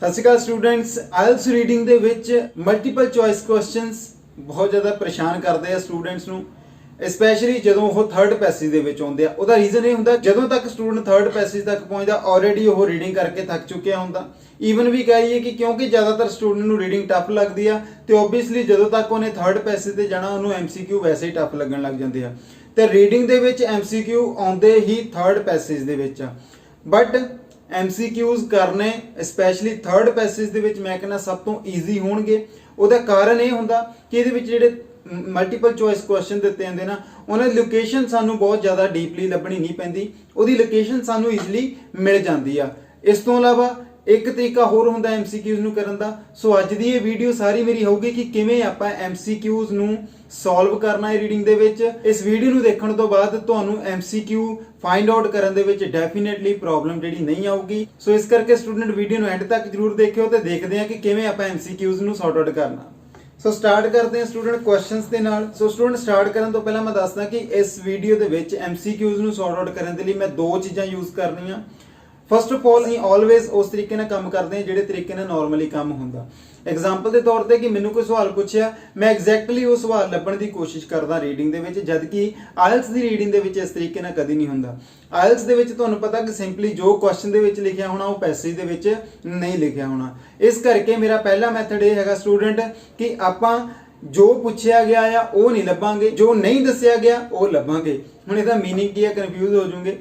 ਸਤਿ ਸ਼੍ਰੀ ਅਕਾਲ students. IELTS reading ਦੇ ਵਿੱਚ ਮਲਟੀਪਲ ਚੋਇਸ ਕੁਐਸਚਨਸ ਬਹੁਤ ਜ਼ਿਆਦਾ ਪਰੇਸ਼ਾਨ ਕਰਦੇ ਆ ਸਟੂਡੈਂਟਸ ਨੂੰ, ਸਪੈਸ਼ਲੀ ਜਦੋਂ ਉਹ ਥਰਡ ਪੈਸੇਜ ਦੇ ਵਿੱਚ ਆਉਂਦੇ ਆ। ਉਹਦਾ ਰੀਜ਼ਨ ਇਹ ਹੁੰਦਾ ਜਦੋਂ ਤੱਕ ਸਟੂਡੈਂਟ ਥਰਡ ਪੈਸੇਜ ਤੱਕ ਪਹੁੰਚਦਾ ਆਲਰੇਡੀ ਉਹ ਰੀਡਿੰਗ ਕਰਕੇ ਥੱਕ ਚੁੱਕਿਆ ਹੁੰਦਾ। ਈਵਨ ਵੀ ਕਹੀਏ ਕਿ ਕਿਉਂਕਿ ਜ਼ਿਆਦਾਤਰ ਸਟੂਡੈਂਟ ਨੂੰ ਰੀਡਿੰਗ ਟਫ ਲੱਗਦੀ ਆ ਤੇ ਓਬਵੀਅਸਲੀ ਜਦੋਂ ਤੱਕ ਉਹਨੇ ਥਰਡ ਪੈਸੇਜ ਤੇ ਜਾਣਾ ਉਹਨੂੰ ਐਮਸੀਕਿਊ ਵੈਸੇ ਹੀ ਟਫ ਲੱਗਣ ਲੱਗ ਜਾਂਦੇ ਆ। ਤੇ ਰੀਡਿੰਗ ਦੇ ਵਿੱਚ ਐਮਸੀਕਿਊ ਆਉਂਦੇ ਹੀ ਥਰਡ ਪੈਸੇਜ ਦੇ ਵਿੱਚ ਆ, ਬਟ ਐਮਸੀਕਿਊਜ਼ ਕਰਨੇ ਸਪੈਸ਼ਲੀ ਥਰਡ ਪੈਸੇਜ ਦੇ ਵਿੱਚ ਮੈਂ ਕਹਿੰਦਾ ਸਭ ਤੋਂ ਈਜ਼ੀ ਹੋਣਗੇ। ਉਹਦਾ ਕਾਰਨ ਇਹ ਹੁੰਦਾ ਕਿ ਇਹਦੇ ਵਿੱਚ ਜਿਹੜੇ ਮਲਟੀਪਲ ਚੋਇਸ ਕੁਐਸਚਨ ਦਿੱਤੇ ਜਾਂਦੇ ਨਾ, ਉਹਨਾਂ ਦੀ ਲੋਕੇਸ਼ਨ ਸਾਨੂੰ ਬਹੁਤ ਜ਼ਿਆਦਾ ਡੀਪਲੀ ਲੱਭਣੀ ਨਹੀਂ ਪੈਂਦੀ, ਉਹਦੀ ਲੋਕੇਸ਼ਨ ਸਾਨੂੰ ਈਜ਼ੀਲੀ ਮਿਲ ਜਾਂਦੀ ਆ। ਇਸ ਤੋਂ ਇਲਾਵਾ ਇੱਕ ਤਰੀਕਾ ਹੋਰ ਹੁੰਦਾ ਐਮਸੀਕਿਊਜ਼ ਨੂੰ ਕਰਨ ਦਾ। ਸੋ ਅੱਜ ਦੀ ਇਹ ਵੀਡੀਓ ਸਾਰੀ ਮੇਰੀ ਹੋਊਗੀ ਕਿ ਕਿਵੇਂ ਆਪਾਂ ਐਮਸੀਕਿਊਜ਼ ਨੂੰ ਸੋਲਵ ਕਰਨਾ ਹੈ ਰੀਡਿੰਗ ਦੇ ਵਿੱਚ। ਇਸ ਵੀਡੀਓ ਨੂੰ ਦੇਖਣ ਤੋਂ ਬਾਅਦ ਤੁਹਾਨੂੰ ਐਮਸੀਕਿਊ ਫਾਈਂਡ ਆਊਟ ਕਰਨ ਦੇ ਵਿੱਚ ਡੈਫੀਨੇਟਲੀ ਪ੍ਰੋਬਲਮ ਜਿਹੜੀ ਨਹੀਂ ਆਊਗੀ। ਸੋ ਇਸ ਕਰਕੇ ਸਟੂਡੈਂਟ ਵੀਡੀਓ ਨੂੰ ਐਂਡ ਤੱਕ ਜਰੂਰ ਦੇਖਿਓ ਤੇ ਦੇਖਦੇ ਹਾਂ ਕਿ ਕਿਵੇਂ ਆਪਾਂ ਐਮਸੀਕਿਊਜ਼ ਨੂੰ ਸੌਰਟ ਆਊਟ ਕਰਨਾ। ਸੋ ਸਟਾਰਟ ਕਰਦੇ ਹਾਂ ਸਟੂਡੈਂਟ ਕੁਐਸਚਨਸ ਦੇ ਨਾਲ। ਸੋ ਸਟੂਡੈਂਟ ਸਟਾਰਟ ਕਰਨ ਤੋਂ ਪਹਿਲਾਂ ਮੈਂ ਦੱਸਦਾ ਕਿ ਇਸ ਵੀਡੀਓ ਦੇ ਵਿੱਚ ਐਮਸੀਕਿਊਜ਼ ਨੂੰ ਸੌਰਟ ਆਊਟ ਕਰਨ ਦੇ ਲਈ ਮੈਂ ਦੋ ਚੀਜ਼ਾਂ ਯੂਜ਼ ਕਰਨੀਆਂ। ਫਸਟ ਆਫ ਆਲ ਅਸੀਂ ਆਲਵੇਜ਼ ਉਸ ਤਰੀਕੇ ਨਾਲ ਕੰਮ ਕਰਦੇ ਹਾਂ ਜਿਹੜੇ ਤਰੀਕੇ ਨਾਲ ਨਾਰਮਲੀ ਕੰਮ ਹੁੰਦਾ। ਐਗਜ਼ਾਮਪਲ ਦੇ ਤੌਰ ਤੇ ਕਿ ਮੈਨੂੰ ਕੋਈ ਸਵਾਲ ਪੁੱਛਿਆ, ਮੈਂ ਐਗਜ਼ੈਕਟਲੀ ਉਹ ਸਵਾਲ ਲੱਭਣ ਦੀ ਕੋਸ਼ਿਸ਼ ਕਰਦਾ ਰੀਡਿੰਗ ਦੇ ਵਿੱਚ, ਜਦ ਕਿ ਆਇਲਸ ਦੀ ਰੀਡਿੰਗ ਦੇ ਵਿੱਚ ਇਸ ਤਰੀਕੇ ਨਾਲ ਕਦੀ ਨਹੀਂ ਹੁੰਦਾ। ਆਇਲਸ ਦੇ ਵਿੱਚ ਤੁਹਾਨੂੰ ਪਤਾ ਕਿ ਸਿੰਪਲੀ ਜੋ ਕੁਐਸਚਨ ਦੇ ਵਿੱਚ ਲਿਖਿਆ ਹੋਣਾ ਉਹ ਪੈਸੇਜ ਦੇ ਵਿੱਚ ਨਹੀਂ ਲਿਖਿਆ ਹੋਣਾ। ਇਸ ਕਰਕੇ ਮੇਰਾ ਪਹਿਲਾ ਮੈਥਡ ਇਹ ਹੈਗਾ ਸਟੂਡੈਂਟ ਕਿ ਆਪਾਂ ਜੋ ਪੁੱਛਿਆ ਗਿਆ ਆ ਉਹ ਨਹੀਂ ਲੱਭਾਂਗੇ, ਜੋ ਨਹੀਂ ਦੱਸਿਆ ਗਿਆ ਉਹ ਲੱਭਾਂਗੇ। ਹੁਣ ਇਹਦਾ ਮੀਨਿੰਗ ਕੀ ਹੈ, ਕਨਫਿਊਜ਼ ਹੋ ਜਾਓਗੇ।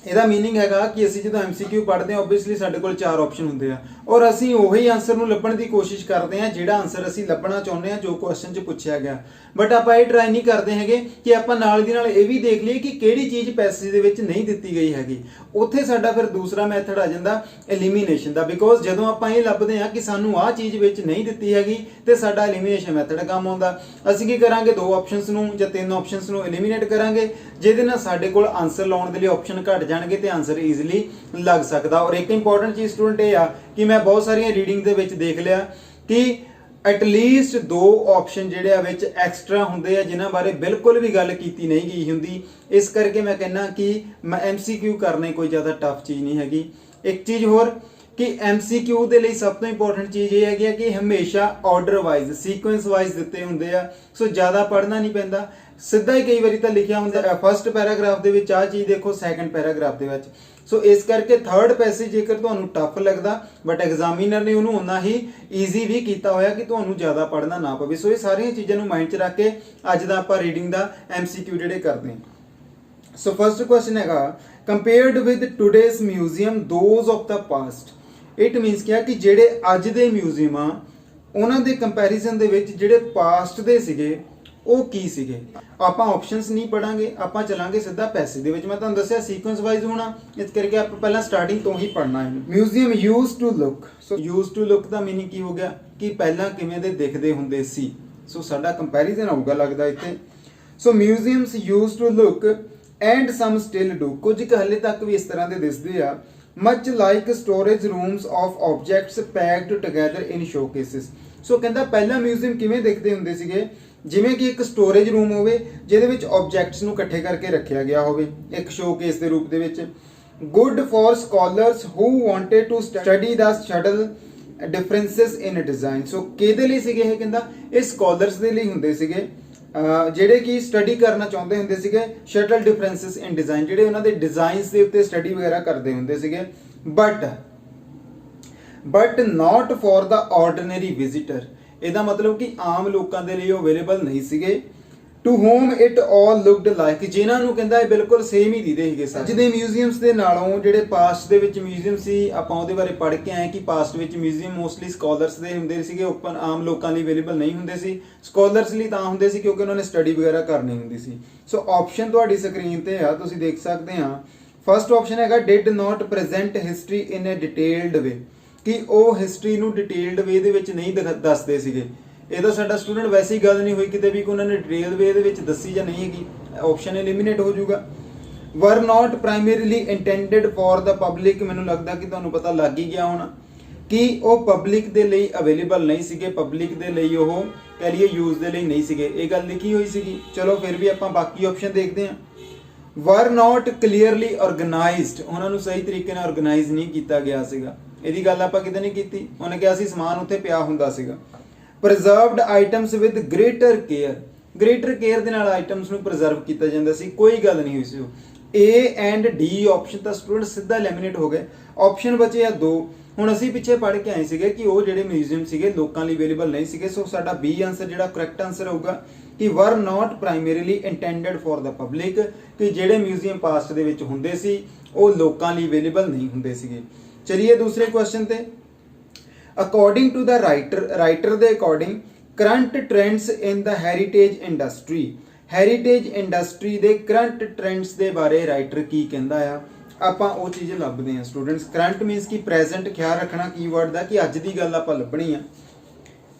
ਇਹਦਾ ਮੀਨਿੰਗ ਹੈਗਾ ਕਿ ਅਸੀਂ ਜਦੋਂ ਐਮਸੀਕਿਊ ਪੜ੍ਹਦੇ ਹਾਂ ਓਬਵੀਅਸਲੀ ਸਾਡੇ ਕੋਲ ਚਾਰ ਆਪਸ਼ਨ ਹੁੰਦੇ ਆ ਔਰ ਅਸੀਂ ਉਹੀ ਆਨਸਰ ਨੂੰ ਲੱਭਣ ਦੀ ਕੋਸ਼ਿਸ਼ ਕਰਦੇ ਹਾਂ ਜਿਹੜਾ ਆਨਸਰ ਅਸੀਂ ਲੱਭਣਾ ਚਾਹੁੰਦੇ ਹਾਂ ਜੋ ਕੁਐਸਚਨ 'ਚ ਪੁੱਛਿਆ ਗਿਆ। ਬਟ ਆਪਾਂ ਇਹ ਟਰਾਈ ਨਹੀਂ ਕਰਦੇ ਹੈਗੇ ਕਿ ਆਪਾਂ ਨਾਲ ਦੀ ਨਾਲ ਇਹ ਵੀ ਦੇਖ ਲਈਏ ਕਿ ਕਿਹੜੀ ਚੀਜ਼ ਪੈਸੇਜ ਦੇ ਵਿੱਚ ਨਹੀਂ ਦਿੱਤੀ ਗਈ ਹੈਗੀ। ਉੱਥੇ ਸਾਡਾ ਫਿਰ ਦੂਸਰਾ ਮੈਥਡ ਆ ਜਾਂਦਾ ਐਲੀਮੀਨੇਸ਼ਨ ਦਾ, ਬਿਕੋਜ਼ ਜਦੋਂ ਆਪਾਂ ਇਹ ਲੱਭਦੇ ਹਾਂ ਕਿ ਸਾਨੂੰ ਆਹ ਚੀਜ਼ ਵਿੱਚ ਨਹੀਂ ਦਿੱਤੀ ਹੈਗੀ ਤੇ ਸਾਡਾ ਐਲੀਮੀਨੇਸ਼ਨ ਮੈਥਡ ਕੰਮ ਆਉਂਦਾ। ਅਸੀਂ ਕੀ ਕਰਾਂਗੇ, ਦੋ ਆਪਸ਼ਨਸ ਨੂੰ ਜਾਂ ਤਿੰਨ ਆਪਸ਼ਨਸ ਨੂੰ ਐਲੀਮੀਨੇਟ ਕਰਾਂਗੇ ਜਿਹਦੇ ਨਾਲ ਸਾਡੇ ਕੋਲ ਆਨਸਰ ਲਾਉਣ ਦੇ ਲਈ ਆਪਸ਼ਨ ਘਟ ਜਾਣਗੇ ਤੇ ਆਨਸਰ ਈਜ਼ੀਲੀ ਲੱਗ ਸਕਦਾ। ਔਰ ਇੱਕ ਇੰਪੋਰਟੈਂਟ ਚੀਜ਼ ਸਟੂਡੈਂਟ ਇਹ ਆ ਕਿ ਮੈਂ ਬਹੁਤ ਸਾਰੀਆਂ ਰੀਡਿੰਗ ਦੇ ਵਿੱਚ ਦੇਖ ਲਿਆ ਕਿ ਐਟਲੀਸਟ ਦੋ ਆਪਸ਼ਨ ਜਿਹੜੇ ਆ ਵਿੱਚ ਐਕਸਟਰਾ ਹੁੰਦੇ ਆ ਜਿਨ੍ਹਾਂ ਬਾਰੇ ਬਿਲਕੁਲ ਵੀ ਗੱਲ ਕੀਤੀ ਨਹੀਂ ਗਈ ਹੁੰਦੀ। ਇਸ ਕਰਕੇ ਮੈਂ ਕਹਿੰਦਾ ਕਿ ਐਮਸੀਕਿਊ ਕਰਨੇ ਕੋਈ ਜ਼ਿਆਦਾ ਟਫ ਚੀਜ਼ ਨਹੀਂ ਹੈਗੀ। ਇੱਕ ਚੀਜ਼ ਹੋਰ ਕਿ ਐਮਸੀਕਿਊ ਦੇ ਲਈ ਸਭ ਤੋਂ ਇੰਪੋਰਟੈਂਟ ਚੀਜ਼ ਇਹ ਹੈਗੀ ਕਿ ਹਮੇਸ਼ਾ ਆਰਡਰ ਵਾਈਜ਼ ਸੀਕੁਐਂਸ ਵਾਈਜ਼ ਦਿੱਤੇ ਹੁੰਦੇ ਆ। ਸੋ ਜ਼ਿਆਦਾ ਪੜ੍ਹਨਾ ਨਹੀਂ ਪੈਂਦਾ, ਸਿੱਧਾ ਹੀ ਕਈ ਵਾਰੀ ਤਾਂ ਲਿਖਿਆ ਹੁੰਦਾ ਫਸਟ ਪੈਰਾਗ੍ਰਾਫ ਦੇ ਵਿੱਚ ਆਹ ਚੀਜ਼ ਦੇਖੋ, ਸੈਕੰਡ ਪੈਰਾਗ੍ਰਾਫ ਦੇ ਵਿੱਚ। ਸੋ ਇਸ ਕਰਕੇ ਥਰਡ ਪੈਸੇਜ ਜੇਕਰ ਤੁਹਾਨੂੰ ਟਫ ਲੱਗਦਾ ਬਟ ਐਗਜ਼ਾਮੀਨਰ ਨੇ ਉਹਨੂੰ ਉਨਾ ਹੀ ਈਜ਼ੀ ਵੀ ਕੀਤਾ ਹੋਇਆ ਕਿ ਤੁਹਾਨੂੰ ਜ਼ਿਆਦਾ ਪੜ੍ਹਨਾ ਨਾ ਪਵੇ। ਸੋ ਇਹ ਸਾਰੀਆਂ ਚੀਜ਼ਾਂ ਨੂੰ ਮਾਈਂਡ 'ਚ ਰੱਖ ਕੇ ਅੱਜ ਦਾ ਆਪਾਂ ਰੀਡਿੰਗ ਦਾ ਐਮਸੀਕਿਊ ਜਿਹੜੇ ਕਰਦੇ ਹਾਂ। ਸੋ ਫਸਟ ਕੁਐਸਚਨ ਹੈਗਾ compared with today's museum those of the past. It means ਕਿਹਾ ਕਿ ਜਿਹੜੇ ਅੱਜ ਦੇ ਮਿਊਜ਼ੀਅਮ ਆ ਉਹਨਾਂ ਦੇ ਕੰਪੈਰੀਜ਼ਨ ਦੇ ਵਿੱਚ ਜਿਹੜੇ ਪਾਸਟ ਦੇ ਸੀਗੇ ਉਹ ਕੀ ਸੀਗੇ। ਆਪਾਂ ਆਪਸ਼ਨਸ ਨਹੀਂ ਪੜਾਂਗੇ, ਆਪਾਂ ਚਲਾਂਗੇ ਸਿੱਧਾ ਪੈਸੇਜ ਦੇ ਵਿੱਚ। ਮੈਂ ਤੁਹਾਨੂੰ ਦੱਸਿਆ ਸੀਕੁਐਂਸ ਵਾਈਜ਼ ਹੋਣਾ, ਇਸ ਕਰਕੇ ਆਪਾਂ ਪਹਿਲਾਂ ਸਟਾਰਟਿੰਗ ਤੋਂ ਹੀ ਪੜਨਾ ਹੈ। Museum used to look. So used to look ਦਾ ਮੀਨਿੰਗ ਕੀ ਹੋ ਗਿਆ ਕਿ ਪਹਿਲਾਂ ਕਿਵੇਂ ਦੇ ਦਿਖਦੇ ਹੁੰਦੇ ਸੀ। ਸੋ ਸਾਡਾ ਕੰਪੈਰੀਜ਼ਨ ਆਊਗਾ ਲੱਗਦਾ ਇੱਥੇ। So museums used to look and some still do. ਕੁਝ ਕੁ ਹਲੇ ਤੱਕ ਵੀ ਇਸ ਤਰ੍ਹਾਂ ਦੇ ਦਿਸਦੇ ਆ। Much like storage rooms of objects packed together in showcases. So ਕਹਿੰਦਾ ਪਹਿਲਾਂ ਮਿਊਜ਼ੀਅਮ ਕਿਵੇਂ ਦਿਖਦੇ ਹੁੰਦੇ ਸੀਗੇ, ਜਿਵੇਂ ਕਿ ਇੱਕ ਸਟੋਰੇਜ ਰੂਮ ਹੋਵੇ ਜਿਹਦੇ ਵਿੱਚ ਆਬਜੈਕਟਸ ਨੂੰ ਇਕੱਠੇ ਕਰਕੇ ਰੱਖਿਆ ਗਿਆ ਹੋਵੇ ਇੱਕ ਸ਼ੋਕੇਸ ਦੇ ਰੂਪ ਦੇ ਵਿੱਚ। Good for scholars who wanted to study the subtle differences in design. So ਕਿਹਦੇ ਲਈ ਸੀਗੇ ਇਹ, ਕਹਿੰਦਾ ਇਹ ਸਕਾਲਰਸ ਦੇ ਲਈ ਹੁੰਦੇ ਸੀਗੇ ਜਿਹੜੇ ਕਿ ਸਟੱਡੀ ਕਰਨਾ ਚਾਹੁੰਦੇ ਹੁੰਦੇ ਸੀਗੇ ਸ਼ਟਲ ਡਿਫਰੈਂਸਸ ਇਨ ਡਿਜ਼ਾਈਨ, ਜਿਹੜੇ ਉਹਨਾਂ ਦੇ ਡਿਜ਼ਾਈਨਸ ਦੇ ਉੱਤੇ ਸਟੱਡੀ ਵਗੈਰਾ ਕਰਦੇ ਹੁੰਦੇ ਸੀਗੇ। But not for the ordinary visitor. ਇਹਦਾ ਮਤਲਬ ਕਿ ਆਮ ਲੋਕਾਂ ਦੇ ਲਈ ਉਹ ਅਵੇਲੇਬਲ ਨਹੀਂ ਸੀਗੇ। To whom it all looked like, ਜਿਨ੍ਹਾਂ ਨੂੰ ਕਹਿੰਦਾ ਇਹ ਬਿਲਕੁਲ ਸੇਮ ਹੀ ਦਿਖਦੇ ਸੀਗੇ। ਅੱਜ ਦੇ ਮਿਊਜ਼ੀਅਮਸ ਦੇ ਨਾਲੋਂ ਜਿਹੜੇ ਪਾਸਟ ਦੇ ਵਿੱਚ ਮਿਊਜ਼ੀਅਮ ਸੀ ਆਪਾਂ ਉਹਦੇ ਬਾਰੇ ਪੜ੍ਹ ਕੇ ਆਏ ਕਿ ਪਾਸਟ ਵਿੱਚ ਮਿਊਜ਼ੀਅਮ ਮੋਸਟਲੀ ਸਕਾਲਰਸ ਦੇ ਹੁੰਦੇ ਸੀਗੇ, ਓਪਨ ਆਮ ਲੋਕਾਂ ਲਈ ਅਵੇਲੇਬਲ ਨਹੀਂ ਹੁੰਦੇ ਸੀ। ਸਕਾਲਰਸ ਲਈ ਤਾਂ ਹੁੰਦੇ ਸੀ ਕਿਉਂਕਿ ਉਹਨਾਂ ਨੇ ਸਟੱਡੀ ਵਗੈਰਾ ਕਰਨੀ ਹੁੰਦੀ ਸੀ। ਸੋ ਆਪਸ਼ਨ ਤੁਹਾਡੀ ਸਕਰੀਨ ਤੇ ਆ, ਤੁਸੀਂ ਦੇਖ ਸਕਦੇ ਆ। ਫਸਟ ਆਪਸ਼ਨ ਹੈਗਾ did not present history in a detailed way, ਕਿ ਉਹ ਹਿਸਟਰੀ ਨੂੰ ਡਿਟੇਲਡ ਵੇ ਦੇ ਵਿੱਚ ਨਹੀਂ ਦੱਸਦੇ ਸੀਗੇ। ਇਹਦਾ ਸਾਡਾ ਸਟੂਡੈਂਟ ਵੈਸੇ ਹੀ ਗੱਲ ਨਹੀਂ ਹੋਈ ਕਿਤੇ ਵੀ ਕਿ ਉਹਨਾਂ ਨੇ ਡਿਟੇਲ ਵੇ ਦੇ ਵਿੱਚ ਦੱਸੀ ਜਾਂ ਨਹੀਂ ਹੈਗੀ, ਆਪਸ਼ਨ ਐਲੀਮੀਨੇਟ ਹੋ ਜਾਊਗਾ। ਵਰ ਨਾਟ ਪ੍ਰਾਇਮਰੀਲੀ ਇੰਟੈਂਡਡ ਫॉर ਦਾ ਪਬਲਿਕ, ਮੈਨੂੰ ਲੱਗਦਾ ਕਿ ਤੁਹਾਨੂੰ ਪਤਾ ਲੱਗ ਹੀ ਗਿਆ ਹੋਣਾ ਕਿ ਉਹ ਪਬਲਿਕ ਦੇ ਲਈ ਅਵੇਲੇਬਲ ਨਹੀਂ ਸੀਗੇ, ਪਬਲਿਕ ਦੇ ਲਈ ਉਹ ਕਹਿ ਲਈਏ ਯੂਜ਼ ਦੇ ਲਈ ਨਹੀਂ ਸੀਗੇ, ਇਹ ਗੱਲ ਲਿਖੀ ਹੋਈ ਸੀਗੀ। ਚਲੋ ਫਿਰ ਵੀ ਆਪਾਂ ਬਾਕੀ ਆਪਸ਼ਨ ਦੇਖਦੇ ਹਾਂ। ਵਰ ਨਾਟ ਕਲੀਅਰਲੀ ਆਰਗੇਨਾਈਜ਼ਡ, ਉਹਨਾਂ ਨੂੰ ਸਹੀ ਤਰੀਕੇ ਨਾਲ ਆਰਗੇਨਾਈਜ਼ ਨਹੀਂ ਕੀਤਾ ਗਿਆ ਸੀਗਾ। ਇਹਦੀ ਗੱਲ ਆਪਾਂ ਕਿਤੇ ਨਹੀਂ ਕੀਤੀ। ਉਹਨੇ ਕਿਹਾ ਸੀ ਸਮਾਨ ਉੱਥੇ ਪਿਆ ਹੁੰਦਾ ਸੀਗਾ। ਪ੍ਰੀਜ਼ਰਵਡ ਆਈਟਮਸ ਵਿਦ ਗ੍ਰੇਟਰ ਕੇਅਰ ਦੇ ਨਾਲ ਆਈਟਮਸ ਨੂੰ ਪ੍ਰੀਜ਼ਰਵ ਕੀਤਾ ਜਾਂਦਾ ਸੀ, ਕੋਈ ਗੱਲ ਨਹੀਂ ਹੋਈ ਸੀ। A ਐਂਡ D ਆਪਸ਼ਨ ਤਾਂ ਸਟੂਡੈਂਟ ਸਿੱਧਾ ਲੈਮੀਨੇਟ ਹੋ ਗਏ। ਆਪਸ਼ਨ ਬਚੇ ਆ 2। ਹੁਣ ਅਸੀਂ ਪਿੱਛੇ ਪੜ੍ਹ ਕੇ ਆਏ ਸੀਗੇ ਕਿ ਉਹ ਜਿਹੜੇ ਮਿਊਜ਼ੀਅਮ ਸੀਗੇ ਲੋਕਾਂ ਲਈ ਅਵੇਲੇਬਲ ਨਹੀਂ ਸੀਗੇ। ਸੋ ਸਾਡਾ B ਆਨਸਰ ਜਿਹੜਾ ਕਰੈਕਟ ਆਨਸਰ ਹੋਊਗਾ ਕਿ ਵਰ ਨਾਟ ਪ੍ਰਾਇਮਰੀਲੀ ਇੰਟੈਂਡਡ ਫॉर ਦ ਪਬਲਿਕ, ਕਿ ਜਿਹੜੇ ਮਿਊਜ਼ੀਅਮ ਪਾਸਟ ਦੇ ਵਿੱਚ ਹੁੰਦੇ ਸੀ ਉਹ ਲੋਕਾਂ ਲਈ ਅਵੇਲੇਬਲ ਨਹੀਂ ਹੁੰਦੇ ਸੀਗੇ। ਚਲਿਏ ਦੂਸਰੇ ਕੁਐਸਚਨ ਤੇ। ਅਕੋਰਡਿੰਗ ਟੂ ਦ ਰਾਈਟਰ ਦੇ ਅਕੋਰਡਿੰਗ ਕਰੰਟ ਟ੍ਰੈਂਡਸ ਇਨ ਦ ਹੈਰੀਟੇਜ ਇੰਡਸਟਰੀ ਦੇ ਕਰੰਟ ਟ੍ਰੈਂਡਸ ਦੇ ਬਾਰੇ ਰਾਈਟਰ ਕੀ ਕਹਿੰਦਾ ਆ, ਆਪਾਂ ਉਹ ਚੀਜ਼ ਲੱਭਦੇ ਹਾਂ ਸਟੂਡੈਂਟਸ। ਕਰੰਟ ਮੀਨਸ ਕਿ ਪ੍ਰੈਜ਼ੈਂਟ, ਖਿਆਲ ਰੱਖਣਾ ਕੀਵਰਡ ਦਾ ਕਿ ਅੱਜ ਦੀ ਗੱਲ ਆਪਾਂ ਲੱਭਣੀ ਆ।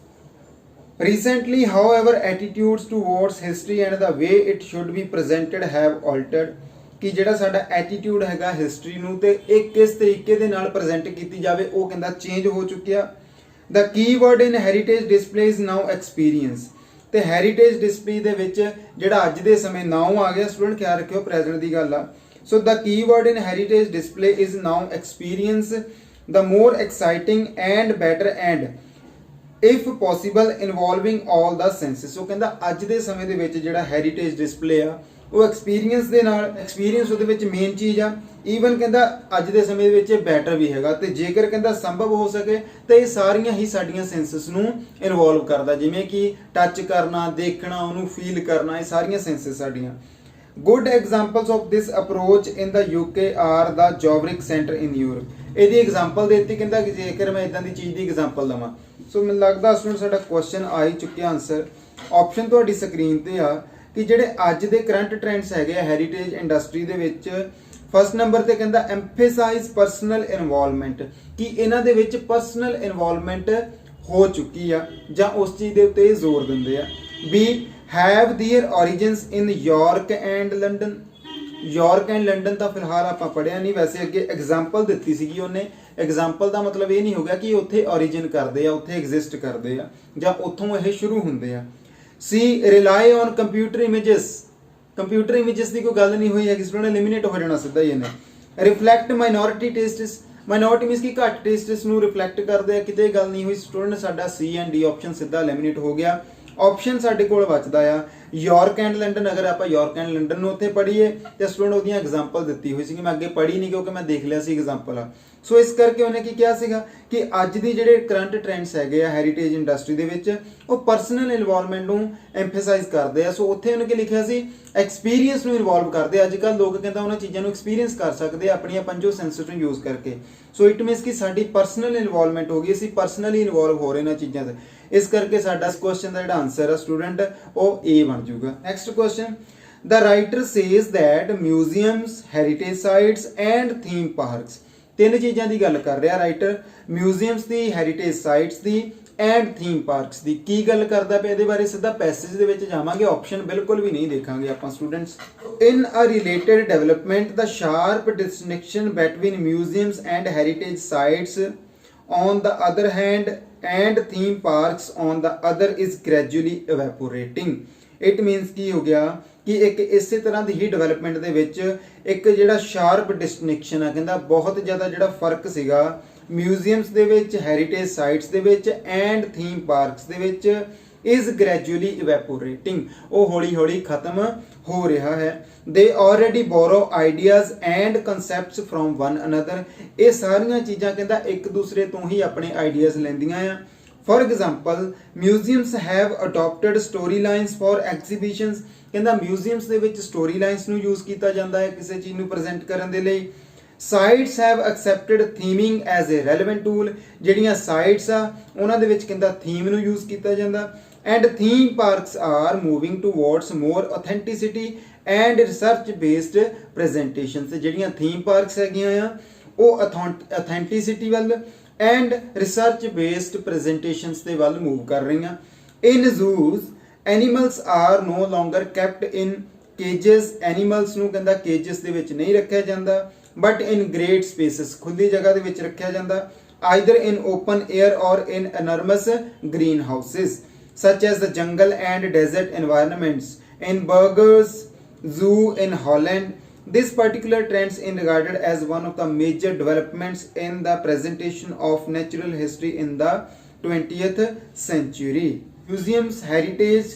Recently, however, attitudes towards history and the way it should be presented have altered, ਕਿ ਜਿਹੜਾ ਸਾਡਾ ਐਟੀਟਿਊਡ ਹੈਗਾ ਹਿਸਟਰੀ ਨੂੰ ਤੇ ਇਹ ਕਿਸ ਤਰੀਕੇ ਦੇ ਨਾਲ ਪ੍ਰੈਜ਼ੈਂਟ ਕੀਤੀ ਜਾਵੇ ਉਹ ਕਹਿੰਦਾ ਚੇਂਜ ਹੋ ਚੁੱਕਿਆ। The keyword in heritage display is now experience, ਤੇ ਹੈਰੀਟੇਜ ਡਿਸਪਲੇ ਦੇ ਵਿੱਚ ਜਿਹੜਾ ਅੱਜ ਦੇ ਸਮੇਂ ਨਾਉ ਆ ਗਿਆ ਸਟੂਡੈਂਟ, ਖਿਆਲ ਰੱਖਿਓ ਪ੍ਰੈਜ਼ੈਂਟ ਦੀ ਗੱਲ ਆ। So the keyword in heritage display is now experience, the more exciting and better and if possible involving all the senses। ਸੋ ਕਹਿੰਦਾ ਅੱਜ ਦੇ ਸਮੇਂ ਦੇ ਵਿੱਚ ਜਿਹੜਾ ਹੈਰੀਟੇਜ ਡਿਸਪਲੇ ਆ ਉਹ ਐਕਸਪੀਰੀਅੰਸ ਦੇ ਨਾਲ, ਐਕਸਪੀਰੀਅੰਸ ਉਹਦੇ ਵਿੱਚ ਮੇਨ ਚੀਜ਼ ਆ। ਈਵਨ ਕਹਿੰਦਾ ਅੱਜ ਦੇ ਸਮੇਂ ਦੇ ਵਿੱਚ ਬੈਟਰ ਵੀ ਹੈਗਾ, ਤੇ ਜੇਕਰ ਕਹਿੰਦਾ ਸੰਭਵ ਹੋ ਸਕੇ ਤਾਂ ਇਹ ਸਾਰੀਆਂ ਹੀ ਸਾਡੀਆਂ ਸੈਂਸਸ ਨੂੰ ਇਨਵੋਲਵ ਕਰਦਾ, ਜਿਵੇਂ ਕਿ ਟੱਚ ਕਰਨਾ, ਦੇਖਣਾ, ਉਹਨੂੰ ਫੀਲ ਕਰਨਾ, ਇਹ ਸਾਰੀਆਂ ਸੈਂਸਸ ਸਾਡੀਆਂ। Good examples of this approach in the UK are the Jorvik centre in Europe. ਇਹਦੀ ਐਗਜ਼ਾਮਪਲ ਦੇ ਦਿੱਤੀ, ਕਹਿੰਦਾ ਕਿ ਜੇਕਰ ਮੈਂ ਇਦਾਂ ਦੀ ਚੀਜ਼ ਦੀ ਐਗਜ਼ਾਮਪਲ ਦਵਾਂ। ਸੋ ਮੈਨੂੰ ਲੱਗਦਾ ਸਟੂਡੈਂਟ ਸਾਡਾ ਕੁਐਸਚਨ ਆ ਹੀ ਚੁੱਕਿਆ ਆਨਸਰ। ਆਪਸ਼ਨ ਤੁਹਾਡੀ ਸਕਰੀਨ ਤੇ ਆ ਕਿ ਜਿਹੜੇ ਅੱਜ ਦੇ ਕਰੰਟ ਟ੍ਰੈਂਡਸ ਹੈਗੇ ਆ ਹੈਰੀਟੇਜ ਇੰਡਸਟਰੀ ਦੇ ਵਿੱਚ, ਫਸਟ ਨੰਬਰ ਤੇ ਕਹਿੰਦਾ ਐਮਫੇਸਾਈਜ਼ ਪਰਸਨਲ ਇਨਵੋਲਵਮੈਂਟ, ਕਿ ਇਹਨਾਂ ਦੇ ਵਿੱਚ ਪਰਸਨਲ ਇਨਵੋਲਵਮੈਂਟ ਹੋ ਚੁੱਕੀ ਆ ਜਾਂ ਉਸ ਚੀਜ਼ ਦੇ ਉੱਤੇ ਜ਼ੋਰ ਦਿੰਦੇ ਆ। We have their origins in York and London. York and London ਤਾਂ ਫਿਲਹਾਲ ਆਪਾਂ ਪੜਿਆ ਨਹੀਂ, ਵੈਸੇ ਅੱਗੇ ਐਗਜ਼ਾਮਪਲ ਦਿੱਤੀ ਸੀਗੀ ਉਹਨੇ। ਐਗਜ਼ਾਮਪਲ ਦਾ ਮਤਲਬ ਇਹ ਨਹੀਂ ਹੋ ਗਿਆ ਕਿ ਉੱਥੇ origin ਕਰਦੇ ਆ, ਉੱਥੇ ਐਗਜ਼ਿਸਟ ਕਰਦੇ ਆ ਜਾਂ ਉੱਥੋਂ ਇਹ ਸ਼ੁਰੂ ਹੁੰਦੇ ਆ। C rely on computer images. Computer images ਦੀ ਕੋਈ ਗੱਲ ਨਹੀਂ ਹੋਈ ਹੈਗੀ ਸਟੂਡੈਂਟ, ਐਲੀਮੀਨੇਟ ਹੋ ਜਾਣਾ ਸਿੱਧਾ ਹੀ ਇਹਨੇ। Reflect minority tastes. Minority means ਕਿ ਘੱਟ ਟੇਸਟਸ ਨੂੰ ਰਿਫਲੈਕਟ ਕਰਦੇ ਆ, ਕਿਤੇ ਗੱਲ ਨਹੀਂ ਹੋਈ ਸਟੂਡੈਂਟ। ਸਾਡਾ ਸੀ ਐਂਡ ਡੀ ਆਪਸ਼ਨ ਸਿੱਧਾ ਐਲੀਮੀਨੇਟ ਹੋ ਗਿਆ। ਆਪਸ਼ਨ ਸਾਡੇ ਕੋਲ ਬਚਦਾ ਆ ਯਾਰਕ ਐਂਡ ਲੰਡਨ। ਅਗਰ ਆਪਾਂ ਯਾਰਕ ਐਂਡ ਲੰਡਨ ਨੂੰ ਉੱਥੇ ਪੜ੍ਹੀਏ ਤੇ ਸਟੂਡੈਂਟ ਉਹਦੀਆਂ ਐਗਜ਼ਾਮਪਲ ਦਿੱਤੀ ਹੋਈ ਸੀ, ਮੈਂ ਅੱਗੇ ਪੜ੍ਹੀ ਨਹੀਂ ਕਿਉਂਕਿ ਮੈਂ ਦੇਖ ਲਿਆ ਸੀ ਐਗਜ਼ਾਮਪਲ ਆ। ਸੋ ਇਸ ਕਰਕੇ ਉਹਨੇ ਕੀ ਕਿਹਾ ਸੀਗਾ ਕਿ ਅੱਜ ਦੀ ਜਿਹੜੇ ਕਰੰਟ ਟ੍ਰੈਂਡਸ ਹੈਗੇ ਆ ਹੈਰੀਟੇਜ ਇੰਡਸਟਰੀ ਦੇ ਵਿੱਚ ਉਹ ਪਰਸਨਲ ਇਨਵੋਲਵਮੈਂਟ ਨੂੰ ਐਮਫੇਸਾਈਜ਼ ਕਰਦੇ ਆ। ਸੋ ਉੱਥੇ ਉਹਨੇ ਕੀ ਲਿਖਿਆ ਸੀ, ਐਕਸਪੀਰੀਅੰਸ ਨੂੰ ਇਨਵੋਲਵ ਕਰਦੇ ਆ। ਅੱਜ ਕੱਲ੍ਹ ਲੋਕ ਕਹਿੰਦਾ ਉਹਨਾਂ ਚੀਜ਼ਾਂ ਨੂੰ ਐਕਸਪੀਰੀਅੰਸ ਕਰ ਸਕਦੇ ਆ ਆਪਣੀਆਂ ਪੰਜੋ ਸੈਂਸਸ ਨੂੰ ਯੂਜ਼ ਕਰਕੇ। ਸੋ ਇਟ ਮੀਨਸ ਕਿ ਸਾਡੀ ਪਰਸਨਲ ਇਨਵੋਲਵਮੈਂਟ ਹੋ ਗਈ, ਅਸੀਂ ਪਰਸਨਲੀ ਇਨਵੋਲਵ ਹੋ ਰਹੇ ਇਹਨਾਂ ਚੀਜ਼ਾਂ ਤੇ। ਇਸ ਕਰਕੇ ਸਾਡਾ ਇਸ ਕੁਐਸਚਨ ਦਾ ਜਿਹੜਾ ਆਨਸਰ ਹੈ ਸਟੂਡੈਂਟ ਉਹ A ਬਣ ਜਾਊਗਾ। Next question, the writer says that museums, heritage sites and theme parks, ਤਿੰਨ ਚੀਜ਼ਾਂ ਦੀ ਗੱਲ ਕਰ ਰਿਹਾ writer, museums the, heritage sites the and theme parks ਦੀ। ਕੀ ਗੱਲ ਕਰਦਾ ਪਿਆ ਇਹਦੇ ਬਾਰੇ, ਸਿੱਧਾ ਪੈਸੇਜ ਦੇ ਵਿੱਚ ਜਾਵਾਂਗੇ, ਆਪਸ਼ਨ ਬਿਲਕੁਲ ਵੀ ਨਹੀਂ ਦੇਖਾਂਗੇ ਆਪਾਂ students. In a related development ਦਾ sharp distinction between museums and heritage sites on the other hand and theme parks on the other is gradually evaporating। it means ਕੀ ਹੋ ਗਿਆ ਕਿ ਇੱਕ ਇਸੇ ਤਰ੍ਹਾਂ ਦੀ ਹੀ ਡਿਵੈਲਪਮੈਂਟ ਦੇ ਵਿੱਚ ਇੱਕ ਜਿਹੜਾ ਸ਼ਾਰਪ ਡਿਸਟਿੰਕਸ਼ਨ ਆ, ਕਹਿੰਦਾ ਬਹੁਤ ਜ਼ਿਆਦਾ ਜਿਹੜਾ ਫਰਕ ਸੀਗਾ ਮਿਊਜ਼ੀਅਮਸ ਦੇ ਵਿੱਚ, ਹੈਰੀਟੇਜ ਸਾਈਟਸ ਦੇ ਵਿੱਚ ਐਂਡ ਥੀਮ ਪਾਰਕਸ ਦੇ ਵਿੱਚ is gradually evaporating, ਉਹ ਹੌਲੀ ਹੌਲੀ ਖਤਮ ਹੋ ਰਿਹਾ ਹੈ। they already borrow ideas and concepts from one another, ਇਹ ਸਾਰੀਆਂ ਚੀਜ਼ਾਂ ਕਹਿੰਦਾ ਇੱਕ ਦੂਸਰੇ ਤੋਂ ਹੀ ਆਪਣੇ ਆਈਡੀਆਜ਼ ਲੈਂਦੀਆਂ ਆ। for example museums have adopted storylines for exhibitions, ਕਹਿੰਦਾ ਮਿਊਜ਼ੀਅਮਸ ਦੇ ਵਿੱਚ ਸਟੋਰੀ ਲਾਈਨਸ ਨੂੰ ਯੂਜ਼ ਕੀਤਾ ਜਾਂਦਾ ਹੈ ਕਿਸੇ ਚੀਜ਼ ਨੂੰ ਪ੍ਰੈਜ਼ੈਂਟ ਕਰਨ ਦੇ ਲਈ। Sites have accepted theming as a relevant tool, ਜਿਹੜੀਆਂ ਸਾਈਟਸ ਆ ਉਹਨਾਂ ਦੇ ਵਿੱਚ ਕਹਿੰਦਾ ਥੀਮ ਨੂੰ ਯੂਜ਼ ਕੀਤਾ ਜਾਂਦਾ। And theme parks are moving towards more authenticity and research based presentations, ਜਿਹੜੀਆਂ ਥੀਮ ਪਾਰਕਸ ਹੈਗੀਆਂ ਆ ਉਹ ਔਥੈਂਟਿਸਿਟੀ ਵੱਲ ਐਂਡ ਰਿਸਰਚ ਬੇਸਡ ਪ੍ਰੈਜੈਂਟੇਸ਼ਨਸ ਦੇ ਵੱਲ ਮੂਵ ਕਰ ਰਹੀਆਂ। In zoos animals are no longer kept in cages, animals ਨੂੰ ਕਹਿੰਦਾ ਕੇਜਸ ਦੇ ਵਿੱਚ ਨਹੀਂ ਰੱਖਿਆ ਜਾਂਦਾ, ਬਟ ਇਨ ਗ੍ਰੇਟ ਸਪੇਸਿਸ, ਖੁੱਲੀ ਜਗ੍ਹਾ ਦੇ ਵਿੱਚ ਰੱਖਿਆ ਜਾਂਦਾ। ਆਈਦਰ ਇਨ ਓਪਨ 에ਅਰ ਔਰ ਇਨ enormous green houses such as the jungle and desert environments, in Burgers Zoo in Holland, This particular trends in regarded as one of the major developments in the presentation of natural history in the 20th century. Museums, heritage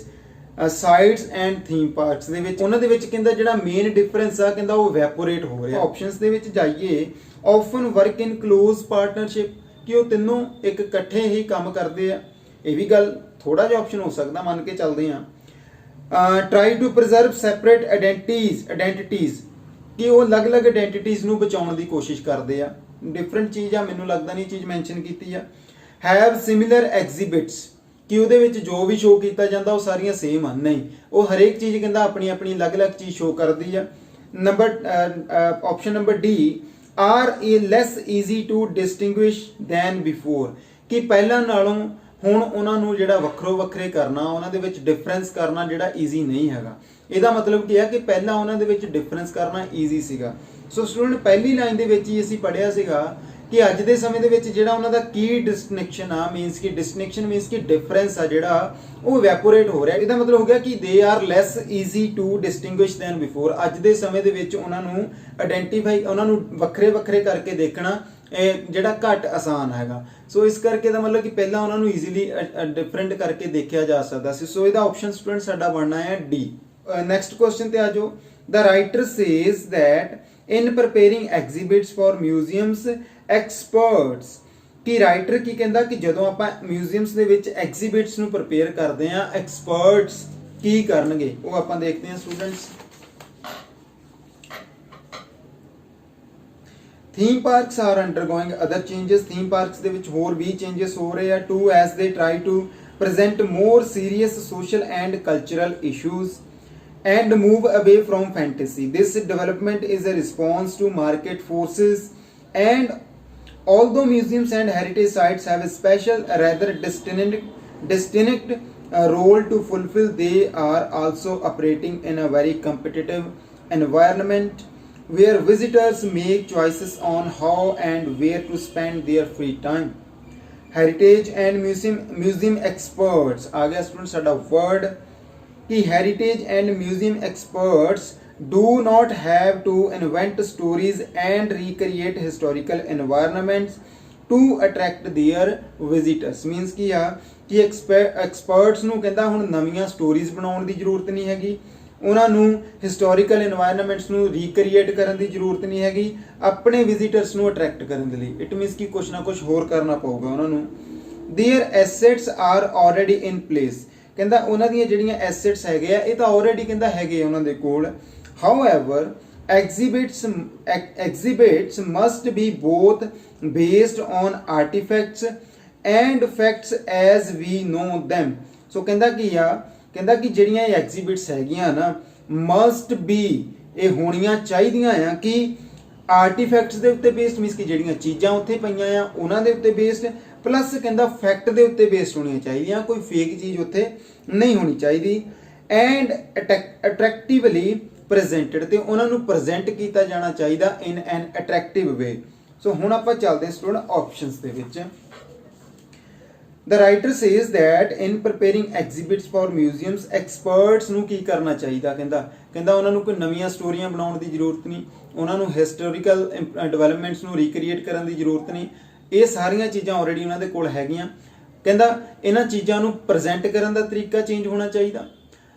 sites and theme parks ਦੇ ਵਿੱਚ ਉਹਨਾਂ ਦੇ ਵਿੱਚ ਕਹਿੰਦਾ ਜਿਹੜਾ main difference ਆ ਕਹਿੰਦਾ ਉਹ ਵੈਪੋਰੇਟ ਹੋ ਰਿਹਾ। ਆਪਸ਼ਨਸ ਦੇ ਵਿੱਚ ਜਾਈਏ, ਆਫਨ ਵਰਕ ਇਨ ਕਲੋਜ਼ ਪਾਰਟਨਰਸ਼ਿਪ, ਕਿ ਉਹ ਤਿੰਨੋਂ ਇੱਕ ਇਕੱਠੇ ਹੀ ਕੰਮ ਕਰਦੇ ਆ, ਇਹ ਵੀ ਗੱਲ ਥੋੜਾ ਜਿਹਾ ਆਪਸ਼ਨ ਹੋ ਸਕਦਾ, ਮੰਨ ਕੇ ਚੱਲਦੇ ਆ। ਟਰਾਈ ਟੂ ਪ੍ਰੀਜ਼ਰਵ ਸੈਪਰੇਟ ਆਇਡੈਂਟੀਟੀਜ਼, ਕਿ ਉਹ ਅਲੱਗ-ਅਲੱਗ ਆਇਡੈਂਟੀਟੀਜ਼ ਨੂੰ ਬਚਾਉਣ ਦੀ ਕੋਸ਼ਿਸ਼ ਕਰਦੇ ਆ, ਡਿਫਰੈਂਟ ਚੀਜ਼ ਆ, ਮੈਨੂੰ ਲੱਗਦਾ ਨਹੀਂ ਚੀਜ਼ ਮੈਂਸ਼ਨ ਕੀਤੀ ਆ। ਹੈਵ ਸਿਮਿਲਰ ਐਗਜ਼ੀਬਿਟਸ, ਕਿ ਉਹਦੇ ਵਿੱਚ ਜੋ ਵੀ ਸ਼ੋਅ ਕੀਤਾ ਜਾਂਦਾ ਉਹ ਸਾਰੀਆਂ ਸੇਮ ਆ, ਨਹੀਂ, ਉਹ ਹਰੇਕ ਚੀਜ਼ ਕਹਿੰਦਾ ਆਪਣੀ ਆਪਣੀ ਅਲੱਗ-ਅਲੱਗ ਚੀਜ਼ ਸ਼ੋਅ ਕਰਦੀ ਆ। Option number D, are less easy to distinguish than before, ਕਿ ਪਹਿਲਾਂ ਨਾਲੋਂ ਹੁਣ ਉਹਨਾਂ ਨੂੰ ਜਿਹੜਾ ਵੱਖਰੋ ਵੱਖਰੇ ਕਰਨਾ, ਉਹਨਾਂ ਦੇ ਵਿੱਚ ਡਿਫਰੈਂਸ ਕਰਨਾ ਜਿਹੜਾ ਈਜ਼ੀ ਨਹੀਂ ਹੈਗਾ। ਇਹਦਾ ਮਤਲਬ ਕੀ ਹੈ ਕਿ ਪਹਿਲਾਂ ਉਹਨਾਂ ਦੇ ਵਿੱਚ ਡਿਫਰੈਂਸ ਕਰਨਾ ਈਜ਼ੀ ਸੀਗਾ। ਸੋ ਸਟੂਡੈਂਟ ਪਹਿਲੀ ਲਾਈਨ ਦੇ ਵਿੱਚ ਹੀ ਅਸੀਂ ਪੜ੍ਹਿਆ ਸੀਗਾ ਕਿ ਅੱਜ ਦੇ ਸਮੇਂ ਦੇ ਵਿੱਚ ਜਿਹੜਾ ਉਹਨਾਂ ਦਾ ਕੀ ਡਿਸਟਿੰਕਸ਼ਨ ਆ, ਮੀਨਸ ਕਿ ਡਿਸਟਿੰਕਸ਼ਨ ਮੀਨਸ ਕਿ ਡਿਫਰੈਂਸ ਆ ਜਿਹੜਾ ਉਹ ਵੈਪੋਰੇਟ ਹੋ ਰਿਹਾ। ਇਹਦਾ ਮਤਲਬ ਹੋ ਗਿਆ ਕਿ they are less easy to distinguish than before, ਅੱਜ ਦੇ ਸਮੇਂ ਦੇ ਵਿੱਚ ਉਹਨਾਂ ਨੂੰ ਆਇਡੈਂਟੀਫਾਈ, ਉਹਨਾਂ ਨੂੰ ਵੱਖਰੇ ਵੱਖਰੇ ਕਰਕੇ ਦੇਖਣਾ ਇਹ ਜਿਹੜਾ ਘੱਟ ਆਸਾਨ ਹੈਗਾ। ਸੋ ਇਸ ਕਰਕੇ ਦਾ ਮਤਲਬ ਕਿ ਪਹਿਲਾਂ ਉਹਨਾਂ ਨੂੰ ਈਜ਼ੀਲੀ ਡਿਫਰੈਂਟ ਕਰਕੇ ਦੇਖਿਆ ਜਾ ਸਕਦਾ ਸੀ। ਸੋ ਇਹਦਾ ਆਪਸ਼ਨ ਸਟੂਡੈਂਟ ਸਾਡਾ ਬਣਨਾ ਹੈ ਡੀ। ਨੈਕਸਟ ਕੁਐਸਚਨ ਤੇ ਆ ਜਾਓ। The writer says that in preparing exhibits for museums, experts, ਕਿ ਰਾਈਟਰ ਕੀ ਕਹਿੰਦਾ ਕਿ ਜਦੋਂ ਆਪਾਂ ਮਿਊਜ਼ੀਅਮਸ ਦੇ ਵਿੱਚ ਐਗਜ਼ੀਬਿਟਸ ਨੂੰ ਪ੍ਰਪੇਅਰ ਕਰਦੇ ਆ, ਐਕਸਪਰਟਸ ਕੀ ਕਰਨਗੇ ਉਹ ਆਪਾਂ ਦੇਖਦੇ ਹਾਂ students. Theme parks are undergoing other changes, theme parks ਦੇ ਵਿੱਚ ਹੋਰ ਵੀ ਚੇਂजेस ਹੋ ਰਹੇ ਆ to as they try to present more serious social and cultural issues and move away from fantasy. This development is a response to market forces, and although museums and heritage sites have a special, rather distinct role to fulfill, they are also operating in a very competitive environment where visitors make choices on how and where to spend their free time. Heritage and museum experts, आ गया student साडा word कि heritage and museum experts do not have to invent stories and recreate historical environments to attract their visitors. means ਕੀ ਆ ਕਿ experts ਨੂੰ ਕਹਿੰਦਾ ਹੁਣ ਨਵੀਆਂ stories ਬਣਾਉਣ ਦੀ ਜ਼ਰੂਰਤ ਨਹੀਂ ਹੈਗੀ, ਉਹਨਾਂ ਨੂੰ ਹਿਸਟੋਰੀਕਲ এনवायरमेंट्स ਨੂੰ ਰੀਕ੍ਰੀਏਟ ਕਰਨ ਦੀ ਜ਼ਰੂਰਤ ਨਹੀਂ ਹੈਗੀ, ਆਪਣੇ ਵਿਜ਼ਿਟਰਸ ਨੂੰ ਅਟਰੈਕਟ ਕਰਨ ਦੇ ਲਈ। ਇਟ ਮੀਨਸ ਕਿ ਕੁਛ ਨਾ ਕੁਛ ਹੋਰ ਕਰਨਾ ਪਊਗਾ ਉਹਨਾਂ ਨੂੰ। Their assets are already in place, ਕਹਿੰਦਾ ਉਹਨਾਂ ਦੀਆਂ ਜਿਹੜੀਆਂ ਐਸੈਟਸ ਹੈਗੇ ਆ ਇਹ ਤਾਂ ਆਲਰੇਡੀ ਕਹਿੰਦਾ ਹੈਗੇ ਉਹਨਾਂ ਦੇ ਕੋਲ। However exhibits must be both based on artifacts and facts as we know them. ਸੋ ਕਹਿੰਦਾ ਕੀ ਆ, ਕਹਿੰਦਾ ਕਿ ਜਿਹੜੀਆਂ ਇਹ ਐਗਜ਼ੀਬਿਟਸ ਹੈਗੀਆਂ ਨਾ ਮਸਟ ਬੀ, ਇਹ ਹੋਣੀਆਂ ਚਾਹੀਦੀਆਂ ਆ ਕਿ ਆਰਟੀਫੈਕਟਸ ਦੇ ਉੱਤੇ ਬੇਸਡ, ਮੀਨਸ ਕਿ ਜਿਹੜੀਆਂ ਚੀਜ਼ਾਂ ਉੱਥੇ ਪਈਆਂ ਆ ਉਹਨਾਂ ਦੇ ਉੱਤੇ ਬੇਸਡ, ਪਲੱਸ ਕਹਿੰਦਾ ਫੈਕਟ ਦੇ ਉੱਤੇ ਬੇਸਡ ਹੋਣੀਆਂ ਚਾਹੀਦੀਆਂ, ਕੋਈ ਫੇਕ ਚੀਜ਼ ਉੱਥੇ ਨਹੀਂ ਹੋਣੀ ਚਾਹੀਦੀ। ਐਂਡ ਅਟਰੈਕਟਿਵਲੀ ਪ੍ਰੈਜ਼ੈਂਟਡ, ਤੇ ਉਹਨਾਂ ਨੂੰ ਪ੍ਰੈਜ਼ੈਂਟ ਕੀਤਾ ਜਾਣਾ ਚਾਹੀਦਾ ਇਨ ਐਨ ਅਟਰੈਕਟਿਵ ਵੇ। ਸੋ ਹੁਣ ਆਪਾਂ ਚੱਲਦੇ ਹਾਂ ਸਟੂਡੈਂਟ ਆਪਸ਼ਨਸ ਦੇ ਵਿੱਚ। The writer says that in preparing exhibits for museums, experts ਨੂੰ ਕੀ ਕਰਨਾ ਚਾਹੀਦਾ, ਕਹਿੰਦਾ ਉਹਨਾਂ ਨੂੰ ਕੋਈ ਨਵੀਆਂ ਸਟੋਰੀਆਂ ਬਣਾਉਣ ਦੀ ਜ਼ਰੂਰਤ ਨਹੀਂ, ਉਹਨਾਂ ਨੂੰ ਹਿਸਟੋਰੀਕਲ ਡਿਵੈਲਪਮੈਂਟਸ ਨੂੰ ਰੀਕ੍ਰੀਏਟ ਕਰਨ ਦੀ ਜ਼ਰੂਰਤ ਨਹੀਂ, ਇਹ ਸਾਰੀਆਂ ਚੀਜ਼ਾਂ ਆਲਰੇਡੀ ਉਹਨਾਂ ਦੇ ਕੋਲ ਹੈਗੀਆਂ। ਕਹਿੰਦਾ ਇਹਨਾਂ ਚੀਜ਼ਾਂ ਨੂੰ ਪ੍ਰੈਜ਼ੈਂਟ ਕਰਨ ਦਾ ਤਰੀਕਾ ਚੇਂਜ ਹੋਣਾ ਚਾਹੀਦਾ,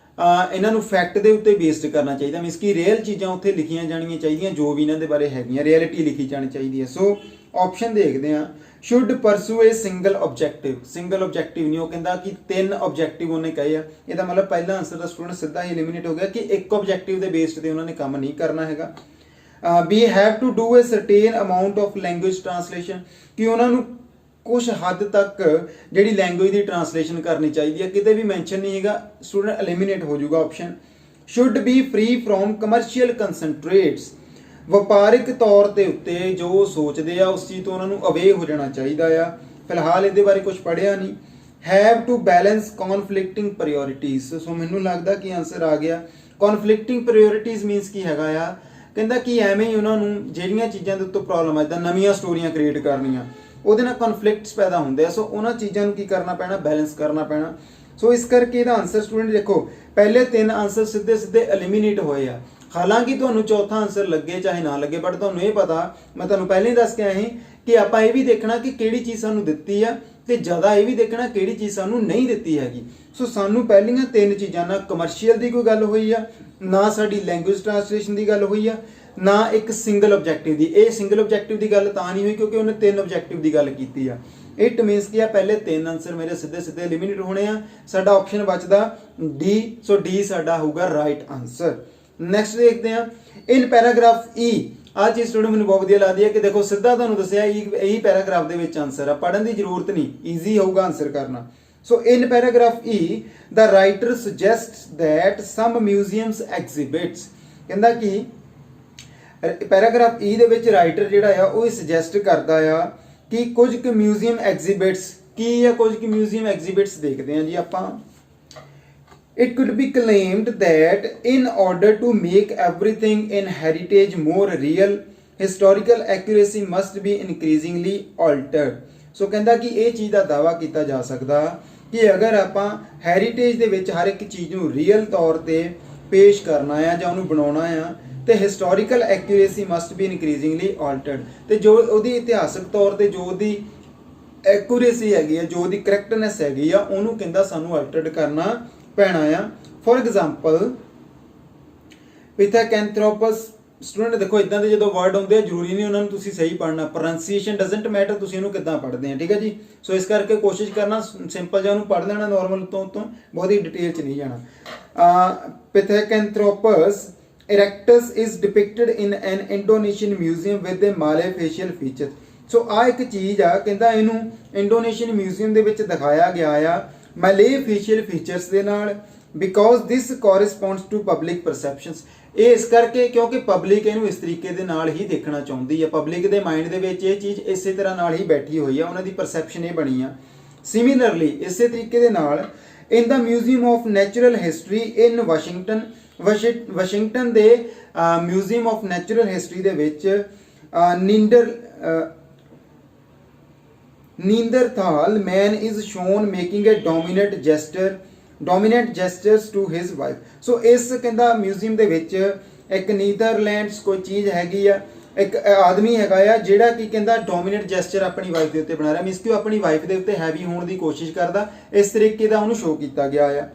ਇਹਨਾਂ ਨੂੰ ਫੈਕਟ ਦੇ ਉੱਤੇ ਬੇਸਡ ਕਰਨਾ ਚਾਹੀਦਾ, ਮੀਨਸ ਕਿ ਰੀਅਲ ਚੀਜ਼ਾਂ ਉੱਥੇ ਲਿਖੀਆਂ ਜਾਣੀਆਂ ਚਾਹੀਦੀਆਂ ਜੋ ਵੀ ਇਹਨਾਂ ਦੇ ਬਾਰੇ ਹੈਗੀਆਂ, ਰਿਐਲਿਟੀ ਲਿਖੀ ਜਾਣੀ ਚਾਹੀਦੀ ਹੈ। ਸੋ ਆਪਸ਼ਨ ਦੇਖਦੇ ਹਾਂ। Should pursue A single objective, single objective ਨਹੀਂ, ਉਹ ਕਹਿੰਦਾ ਕਿ 3 ਆਬਜੈਕਟਿਵ ਉਹਨੇ ਕਹੇ ਆ। ਇਹਦਾ ਮਤਲਬ ਪਹਿਲਾ ਆਨਸਰ ਦਾ ਸਟੂਡੈਂਟ ਸਿੱਧਾ ਹੀ ਐਲੀਮੀਨੇਟ ਹੋ ਗਿਆ ਕਿ ਇੱਕ ਆਬਜੈਕਟਿਵ ਦੇ ਬੇਸਡ ਤੇ ਉਹਨਾਂ ਨੇ ਕੰਮ ਨਹੀਂ ਕਰਨਾ ਹੈਗਾ। We have to do a certain amount of language translation, ਕਿ ਉਹਨਾਂ ਨੂੰ ਕੁਝ ਹੱਦ ਤੱਕ ਜਿਹੜੀ ਲੈਂਗੁਏਜ ਦੀ ਟ੍ਰਾਂਸਲੇਸ਼ਨ ਕਰਨੀ ਚਾਹੀਦੀ ਹੈ, ਕਿਤੇ ਵੀ ਮੈਂਸ਼ਨ ਨਹੀਂ ਹੈਗਾ, ਸਟੂਡੈਂਟ ਐਲੀਮੀਨੇਟ ਹੋ ਜਾਊਗਾ option. Should be free from commercial concentrates, ਵਪਾਰਿਕ ਤੌਰ ਦੇ ਉੱਤੇ ਜੋ ਸੋਚਦੇ ਆ ਉਸ ਚੀਜ਼ ਤੋਂ ਉਹਨਾਂ ਨੂੰ ਅਵੇ ਹੋ ਜਾਣਾ ਚਾਹੀਦਾ ਆ। ਫਿਲਹਾਲ ਇਹਦੇ ਬਾਰੇ ਕੁਝ ਪੜ੍ਹਿਆ ਨਹੀਂ। ਹੈਵ ਟੂ ਬੈਲੈਂਸ ਕਨਫਲਿਕਟਿੰਗ ਪ੍ਰਾਇੋਰਟੀਜ਼, ਸੋ ਮੈਨੂੰ ਲੱਗਦਾ ਕਿ ਆਨਸਰ ਆ ਗਿਆ। ਕਨਫਲਿਕਟਿੰਗ ਪ੍ਰਾਇੋਰਟੀਜ਼ ਮੀਨਸ ਕੀ ਹੈਗਾ ਆ, ਕਹਿੰਦਾ ਕਿ ਐਵੇਂ ਹੀ ਉਹਨਾਂ ਨੂੰ ਜਿਹੜੀਆਂ ਚੀਜ਼ਾਂ ਦੇ ਉੱਤੇ ਪ੍ਰੋਬਲਮ ਆ, ਜਿੱਦਾਂ ਨਵੀਆਂ ਸਟੋਰੀਆਂ ਕ੍ਰੀਏਟ ਕਰਨੀਆਂ, ਉਹਦੇ ਨਾਲ ਕਨਫਲਿਕਟਸ ਪੈਦਾ ਹੁੰਦੇ ਆ। ਸੋ ਉਹਨਾਂ ਚੀਜ਼ਾਂ ਨੂੰ ਕੀ ਕਰਨਾ ਪੈਣਾ, ਬੈਲੈਂਸ ਕਰਨਾ ਪੈਣਾ। ਸੋ ਇਸ ਕਰਕੇ ਇਹਦਾ ਆਨਸਰ ਸਟੂਡੈਂਟ ਦੇਖੋ ਪਹਿਲੇ 3 ਆਨਸਰ ਸਿੱਧੇ ਐਲੀਮੀਨੇਟ ਹੋਏ ਆ। ਹਾਲਾਂਕਿ ਤੁਹਾਨੂੰ ਚੌਥਾ ਆਨਸਰ ਲੱਗੇ ਚਾਹੇ ਨਾ ਲੱਗੇ, ਬਟ ਤੁਹਾਨੂੰ ਇਹ ਪਤਾ, ਮੈਂ ਤੁਹਾਨੂੰ ਪਹਿਲਾਂ ਹੀ ਦੱਸ ਕੇ ਆਇਆ ਸੀ ਕਿ ਆਪਾਂ ਇਹ ਵੀ ਦੇਖਣਾ ਕਿ ਕਿਹੜੀ ਚੀਜ਼ ਸਾਨੂੰ ਦਿੱਤੀ ਆ, ਤੇ ਜ਼ਿਆਦਾ ਇਹ ਵੀ ਦੇਖਣਾ ਕਿਹੜੀ ਚੀਜ਼ ਸਾਨੂੰ ਨਹੀਂ ਦਿੱਤੀ ਹੈਗੀ। ਸੋ ਸਾਨੂੰ ਪਹਿਲੀਆਂ 3 ਚੀਜ਼ਾਂ, ਨਾ ਕਮਰਸ਼ੀਅਲ ਦੀ ਕੋਈ ਗੱਲ ਹੋਈ ਆ, ਨਾ ਸਾਡੀ ਲੈਂਗੁਏਜ ਟ੍ਰਾਂਸਲੇਸ਼ਨ ਦੀ ਗੱਲ ਹੋਈ ਆ, ਨਾ ਇੱਕ ਸਿੰਗਲ ਆਬਜੈਕਟਿਵ ਦੀ। ਇਹ ਸਿੰਗਲ ਆਬਜੈਕਟਿਵ ਦੀ ਗੱਲ ਤਾਂ ਨਹੀਂ ਹੋਈ ਕਿਉਂਕਿ ਉਹਨੇ 3 ਆਬਜੈਕਟਿਵ ਦੀ ਗੱਲ ਕੀਤੀ ਆ। ਇਟ ਮੀਨਸ ਕਿ ਆ ਪਹਿਲੇ 3 ਆਨਸਰ ਮੇਰੇ ਸਿੱਧੇ ਸਿੱਧੇ ਐਲੀਮੀਨੇਟ ਹੋਣੇ ਆ। ਸਾਡਾ ਆਪਸ਼ਨ ਬਚਦਾ ਡੀ, ਸੋ ਡੀ ਸਾਡਾ ਹੋਊਗਾ ਰਾਈਟ ਆਨਸਰ। ਨੈਕਸਟ ਦੇਖਦੇ ਆ ਇਨ ਪੈਰਾਗ੍ਰਾਫ ਈ। ਆ ਚੀਜ਼ ਸਟੂਡੈਂਟ ਮੈਨੂੰ ਬਹੁਤ ਵਧੀਆ ਲੱਗਦੀ ਹੈ ਕਿ ਦੇਖੋ ਸਿੱਧਾ ਤੁਹਾਨੂੰ ਦੱਸਿਆ ਇਹੀ ਪੈਰਾਗ੍ਰਾਫ ਦੇ ਵਿੱਚ ਆਨਸਰ ਆ, ਪੜ੍ਹਨ ਦੀ ਜ਼ਰੂਰਤ ਨਹੀਂ, ਈਜ਼ੀ ਹੋਊਗਾ ਆਨਸਰ ਕਰਨਾ। So in paragraph E the writer suggests that some museums exhibits. ਕਹਿੰਦਾ ਕਿ ਪੈਰਾਗ੍ਰਾਫ ਈ ਦੇ ਵਿੱਚ ਰਾਈਟਰ ਜਿਹੜਾ ਆ ਉਹ ਸੁਜੈਸਟ ਕਰਦਾ ਆ ਕਿ ਕੁਝ ਕੁ ਮਿਊਜ਼ੀਅਮ ਐਗਜ਼ਿਬਿਟਸ ਕੀ ਆ, ਕੁਝ ਕੁ ਮਿਊਜ਼ੀਅਮ ਐਗਜ਼ਿਬਿਟਸ ਦੇਖਦੇ ਆ ਜੀ ਆਪਾਂ। It could be claimed that in order to make everything in heritage more real, historical accuracy must be increasingly altered. So ਕਹਿੰਦਾ ਕਿ ਇਹ ਚੀਜ਼ ਦਾ ਦਾਵਾ ਕੀਤਾ ਜਾ ਸਕਦਾ ਕਿ ਅਗਰ ਆਪਾਂ ਹੈਰੀਟੇਜ ਦੇ ਵਿੱਚ ਹਰ ਇੱਕ ਚੀਜ਼ ਨੂੰ ਰੀਅਲ ਤੌਰ ਤੇ ਪੇਸ਼ ਕਰਨਾ ਆ ਜਾਂ ਉਹਨੂੰ ਬਣਾਉਣਾ ਆ, ਤੇ ਹਿਸਟੋਰੀਕਲ ਐਕੂਰੇਸੀ ਮਸਟ ਬੀ ਇਨਕਰੀਜ਼ਿੰਗਲੀ ਆਲਟਰਡ। ਤੇ ਜੋ ਉਹਦੀ ਇਤਿਹਾਸਕ ਤੌਰ ਤੇ ਜੋ ਉਹਦੀ ਐਕੂਰੇਸੀ ਹੈਗੀ ਆ, ਜੋ ਉਹਦੀ ਕਰੈਕਟਨੈਸ ਹੈਗੀ ਆ, ਉਹਨੂੰ ਕਹਿੰਦਾ ਸਾਨੂੰ ਆਲਟਰਡ ਕਰਨਾ ਪੈਣਾ ਆ। For example ਪਿਥੈਕੈਂਥਰੋਪਸ। ਸਟੂਡੈਂਟ ਦੇਖੋ ਇਦਾਂ ਦੇ ਜਦੋਂ ਵਰਡ ਆਉਂਦੇ ਆ ਜ਼ਰੂਰੀ ਨਹੀਂ ਉਹਨਾਂ ਨੂੰ ਤੁਸੀਂ ਸਹੀ ਪੜ੍ਹਨਾ, ਪ੍ਰੋਨਾਂਸੀਏਸ਼ਨ ਡਸਨਟ ਮੈਟਰ, ਤੁਸੀਂ ਇਹਨੂੰ ਕਿੱਦਾਂ ਪੜ੍ਹਦੇ ਆ, ਠੀਕ ਹੈ ਜੀ। ਸੋ ਇਸ ਕਰਕੇ ਕੋਸ਼ਿਸ਼ ਕਰਨਾ ਸਿੰਪਲ ਜਿਹਾ ਉਹਨੂੰ ਪੜ੍ਹ ਲੈਣਾ ਨਾਰਮਲ ਤੋਂ ਬਹੁਤ ਹੀ ਡਿਟੇਲ 'ਚ ਨਹੀਂ ਜਾਣਾ। Pithecanthropus erectus is depicted in an Indonesian museum with a male facial feature. So ਆ ਇੱਕ ਚੀਜ਼ ਆ, ਕਹਿੰਦਾ ਇਹਨੂੰ ਇੰਡੋਨੇਸ਼ੀਅਨ ਮਿਊਜ਼ੀਅਮ ਦੇ ਵਿੱਚ ਦਿਖਾਇਆ ਗਿਆ ਆ ਮਾਲੇ ਫੇਸ਼ੀਅਲ ਫੀਚਰਸ ਦੇ ਨਾਲ, ਬਿਕੋਜ਼ ਦਿਸ ਕੋਰਸਪੌਂਡਸ ਟੂ ਪਬਲਿਕ ਪਰਸੈਪਸ਼ਨਸ। ਇਹ ਇਸ ਕਰਕੇ ਕਿਉਂਕਿ ਪਬਲਿਕ ਇਹਨੂੰ ਇਸ ਤਰੀਕੇ ਦੇ ਨਾਲ ਹੀ ਦੇਖਣਾ ਚਾਹੁੰਦੀ ਹੈ, ਪਬਲਿਕ ਦੇ ਮਾਈਂਡ ਦੇ ਵਿੱਚ ਇਹ ਚੀਜ਼ ਇਸੇ ਤਰ੍ਹਾਂ ਨਾਲ ਹੀ ਬੈਠੀ ਹੋਈ ਆ, ਉਹਨਾਂ ਦੀ ਪਰਸੈਪਸ਼ਨ ਇਹ ਬਣੀ ਆ। ਸਿਮਿਲਰਲੀ ਇਸੇ ਤਰੀਕੇ ਦੇ ਨਾਲ in the museum of natural history in Washington ਦੇ ਮਿਊਜ਼ੀਅਮ ਆਫ ਨੈਚੁਰਲ ਹਿਸਟਰੀ ਦੇ ਵਿੱਚ Neanderthal man is shown making a dominant gestures to his wife. So ਇਸ ਕਹਿੰਦਾ ਮਿਊਜ਼ੀਅਮ ਦੇ ਵਿੱਚ ਇੱਕ ਨੀਦਰਲੈਂਡਸ ਕੋਈ ਚੀਜ਼ ਹੈਗੀ ਆ, ਇੱਕ ਆਦਮੀ ਹੈਗਾ ਆ ਜਿਹੜਾ ਕੀ ਕਹਿੰਦਾ ਡੋਮੀਨੈਂਟ ਜੈਸਚਰ ਆਪਣੀ ਵਾਈਫ ਦੇ ਉੱਤੇ ਬਣਾ ਰਿਹਾ, ਮੀਨਸ ਕਿ ਉਹ ਆਪਣੀ ਵਾਈਫ ਦੇ ਉੱਤੇ ਹੈਵੀ ਹੋਣ ਦੀ ਕੋਸ਼ਿਸ਼ ਕਰਦਾ, ਇਸ ਤਰੀਕੇ ਦਾ ਉਹਨੂੰ ਸ਼ੋਅ ਕੀਤਾ ਗਿਆ ਆ।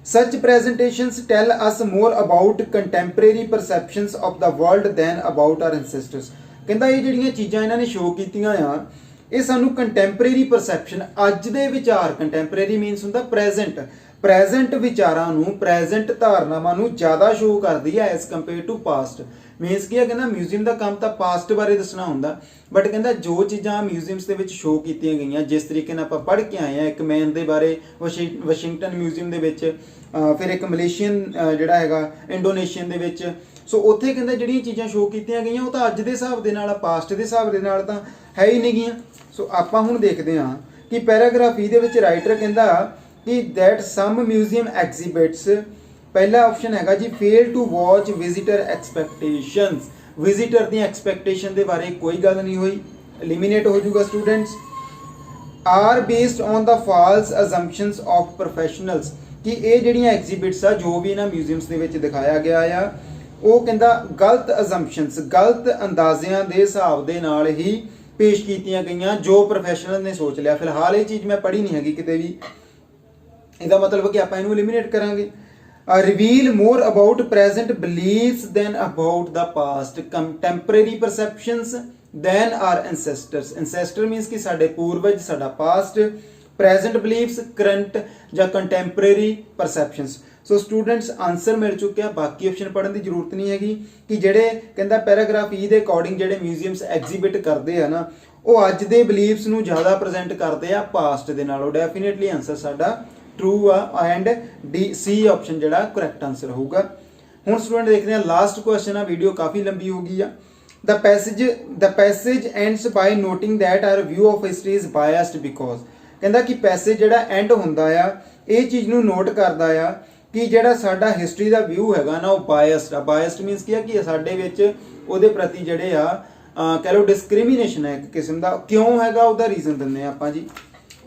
Such presentations tell us more about contemporary perceptions of the world than about our ancestors. ਕਹਿੰਦਾ ਇਹ ਜਿਹੜੀਆਂ ਚੀਜ਼ਾਂ ਇਹਨਾਂ ਨੇ ਸ਼ੋਅ ਕੀਤੀਆਂ ਆ, ਇਹ ਸਾਨੂੰ ਕੰਟੈਂਪਰੇਰੀ ਪਰਸੈਪਸ਼ਨ, ਅੱਜ ਦੇ ਵਿਚਾਰ, ਕੰਟੈਂਪਰੇਰੀ ਮੀਨਸ ਹੁੰਦਾ ਪ੍ਰੈਜ਼ੈਂਟ ਵਿਚਾਰਾਂ ਨੂੰ, ਪ੍ਰੈਜ਼ੈਂਟ ਧਾਰਨਾਵਾਂ ਨੂੰ ਜ਼ਿਆਦਾ ਸ਼ੋਅ ਕਰਦੀ ਹੈ as compare to past. Means ਕੀ ਹੈ, ਕਹਿੰਦਾ ਮਿਊਜ਼ੀਅਮ ਦਾ ਕੰਮ ਤਾਂ ਪਾਸਟ ਬਾਰੇ ਦੱਸਣਾ ਹੁੰਦਾ, ਬਟ ਕਹਿੰਦਾ ਜੋ ਚੀਜ਼ਾਂ ਮਿਊਜ਼ੀਅਮਸ ਦੇ ਵਿੱਚ ਸ਼ੋਅ ਕੀਤੀਆਂ ਗਈਆਂ, ਜਿਸ ਤਰੀਕੇ ਨਾਲ ਆਪਾਂ ਪੜ੍ਹ ਕੇ ਆਏ ਆ, ਇੱਕ ਮੈਨ ਦੇ ਬਾਰੇ ਵਾਸ਼ਿੰਗਟਨ ਮਿਊਜ਼ੀਅਮ ਦੇ ਵਿੱਚ, ਫਿਰ ਇੱਕ ਮਲੇਸ਼ੀਅਨ ਜਿਹੜਾ ਹੈਗਾ ਇੰਡੋਨੇਸ਼ੀਅਨ ਦੇ ਵਿੱਚ। ਸੋ ਉੱਥੇ ਕਹਿੰਦਾ ਜਿਹੜੀਆਂ ਚੀਜ਼ਾਂ ਸ਼ੋਅ ਕੀਤੀਆਂ ਗਈਆਂ ਉਹ ਤਾਂ ਅੱਜ ਦੇ ਹਿਸਾਬ ਦੇ ਨਾਲ, ਪਾਸਟ ਦੇ ਹਿਸਾਬ ਦੇ ਨਾਲ ਤਾਂ ਹੈ ਹੀ ਨਹੀਂ ਗੀਆਂ। ਸੋ ਆਪਾਂ ਹੁਣ ਦੇਖਦੇ ਹਾਂ ਕਿ ਪੈਰਾਗ੍ਰਾਫ ਈ ਦੇ ਵਿੱਚ ਰਾਈਟਰ ਕਹਿੰਦਾ ਕਿ ਦੈਟ ਸਮ ਮਿਊਜ਼ੀਅਮ ਐਗਜ਼ਿਬਿਟਸ, ਪਹਿਲਾ ਆਪਸ਼ਨ ਹੈਗਾ G fail to watch visitor expectations. Visitor ਦੀਆਂ ਐਕਸਪੈਕਟੇਸ਼ਨ ਦੇ ਬਾਰੇ ਕੋਈ ਗੱਲ ਨਹੀਂ ਹੋਈ, ਐਲੀਮੀਨੇਟ ਹੋ ਜਾਊਗਾ students. Are based on the false assumptions of professionals, ਕਿ ਇਹ ਜਿਹੜੀਆਂ ਐਗਜ਼ਿਬਿਟਸ ਆ ਜੋ ਵੀ ਇਹਨਾਂ ਮਿਊਜ਼ੀਅਮਸ ਦੇ ਵਿੱਚ ਦਿਖਾਇਆ ਗਿਆ ਆ, ਉਹ ਕਹਿੰਦਾ ਗਲਤ ਅਜ਼ੰਪਸ਼ਨਸ, ਗਲਤ ਅੰਦਾਜ਼ਿਆਂ ਦੇ ਹਿਸਾਬ ਦੇ ਨਾਲ ਹੀ ਪੇਸ਼ ਕੀਤੀਆਂ ਗਈਆਂ ਜੋ ਪ੍ਰੋਫੈਸ਼ਨਲ ਨੇ ਸੋਚ ਲਿਆ। ਫਿਲਹਾਲ ਇਹ ਚੀਜ਼ ਮੈਂ ਪੜ੍ਹੀ ਨਹੀਂ ਹੈਗੀ ਕਿਤੇ ਵੀ, ਇਹਦਾ ਮਤਲਬ ਕਿ ਆਪਾਂ ਇਹਨੂੰ ਐਲੀਮੀਨੇਟ ਕਰਾਂਗੇ। Reveal more about present beliefs than about the past, contemporary perceptions than our ancestors. Ancestor means ਕਿ ਸਾਡੇ ਪੂਰਵਜ, ਸਾਡਾ ਪਾਸਟ, ਪ੍ਰੈਜ਼ੈਂਟ ਬਲੀਫਸ ਕਰੰਟ ਜਾਂ contemporary perceptions. So students answer ਮਿਲ ਚੁੱਕਿਆ, ਬਾਕੀ ਆਪਸ਼ਨ ਪੜ੍ਹਨ ਦੀ ਜ਼ਰੂਰਤ ਨਹੀਂ ਹੈਗੀ ਕਿ ਜਿਹੜੇ ਕਹਿੰਦਾ ਪੈਰਾਗ੍ਰਾਫ ਈ ਦੇ ਅਕੋਰਡਿੰਗ ਜਿਹੜੇ ਮਿਊਜ਼ੀਅਮਸ ਐਗਜ਼ਿਬਿਟ ਕਰਦੇ ਆ ਨਾ, ਉਹ ਅੱਜ ਦੇ ਬਲੀਫਸ ਨੂੰ ਜ਼ਿਆਦਾ ਪ੍ਰੈਜ਼ੈਂਟ ਕਰਦੇ ਆ ਪਾਸਟ ਦੇ ਨਾਲੋਂ। ਡੈਫੀਨੇਟਲੀ ਆਨਸਰ ਸਾਡਾ ਟਰੂ ਆ ਐਂਡ ਡੀ ਸੀ ਆਪਸ਼ਨ ਜਿਹੜਾ ਕਰੈਕਟ ਆਨਸਰ ਹੋਊਗਾ। ਹੁਣ ਸਟੂਡੈਂਟ ਦੇਖਦੇ ਆ ਲਾਸਟ ਕੁਐਸਚਨ ਆ, ਵੀਡੀਓ ਕਾਫੀ ਲੰਬੀ ਹੋ ਗਈ ਆ। The passage ends by noting that our view of history is biased because, ਕਹਿੰਦਾ ਕਿ ਪੈਸੇਜ ਜਿਹੜਾ ਐਂਡ ਹੁੰਦਾ ਆ ਇਹ ਚੀਜ਼ ਨੂੰ ਨੋਟ ਕਰਦਾ ਆ ਕਿ ਜਿਹੜਾ ਸਾਡਾ ਹਿਸਟਰੀ ਦਾ ਵਿਊ ਹੈਗਾ ਨਾ ਉਹ ਬਾਇਸਡ ਆ। ਬਾਇਸਡ ਮੀਨਸ ਕੀ ਆ ਕਿ ਸਾਡੇ ਵਿੱਚ ਉਹਦੇ ਪ੍ਰਤੀ ਜਿਹੜੇ ਆ ਕਹਿ ਲਓ ਡਿਸਕ੍ਰਿਮੀਨੇਸ਼ਨ ਹੈ ਇੱਕ ਕਿਸਮ ਦਾ। ਕਿਉਂ ਹੈਗਾ ਉਹਦਾ ਰੀਜ਼ਨ ਦਿੰਦੇ ਆ ਆਪਾਂ ਜੀ।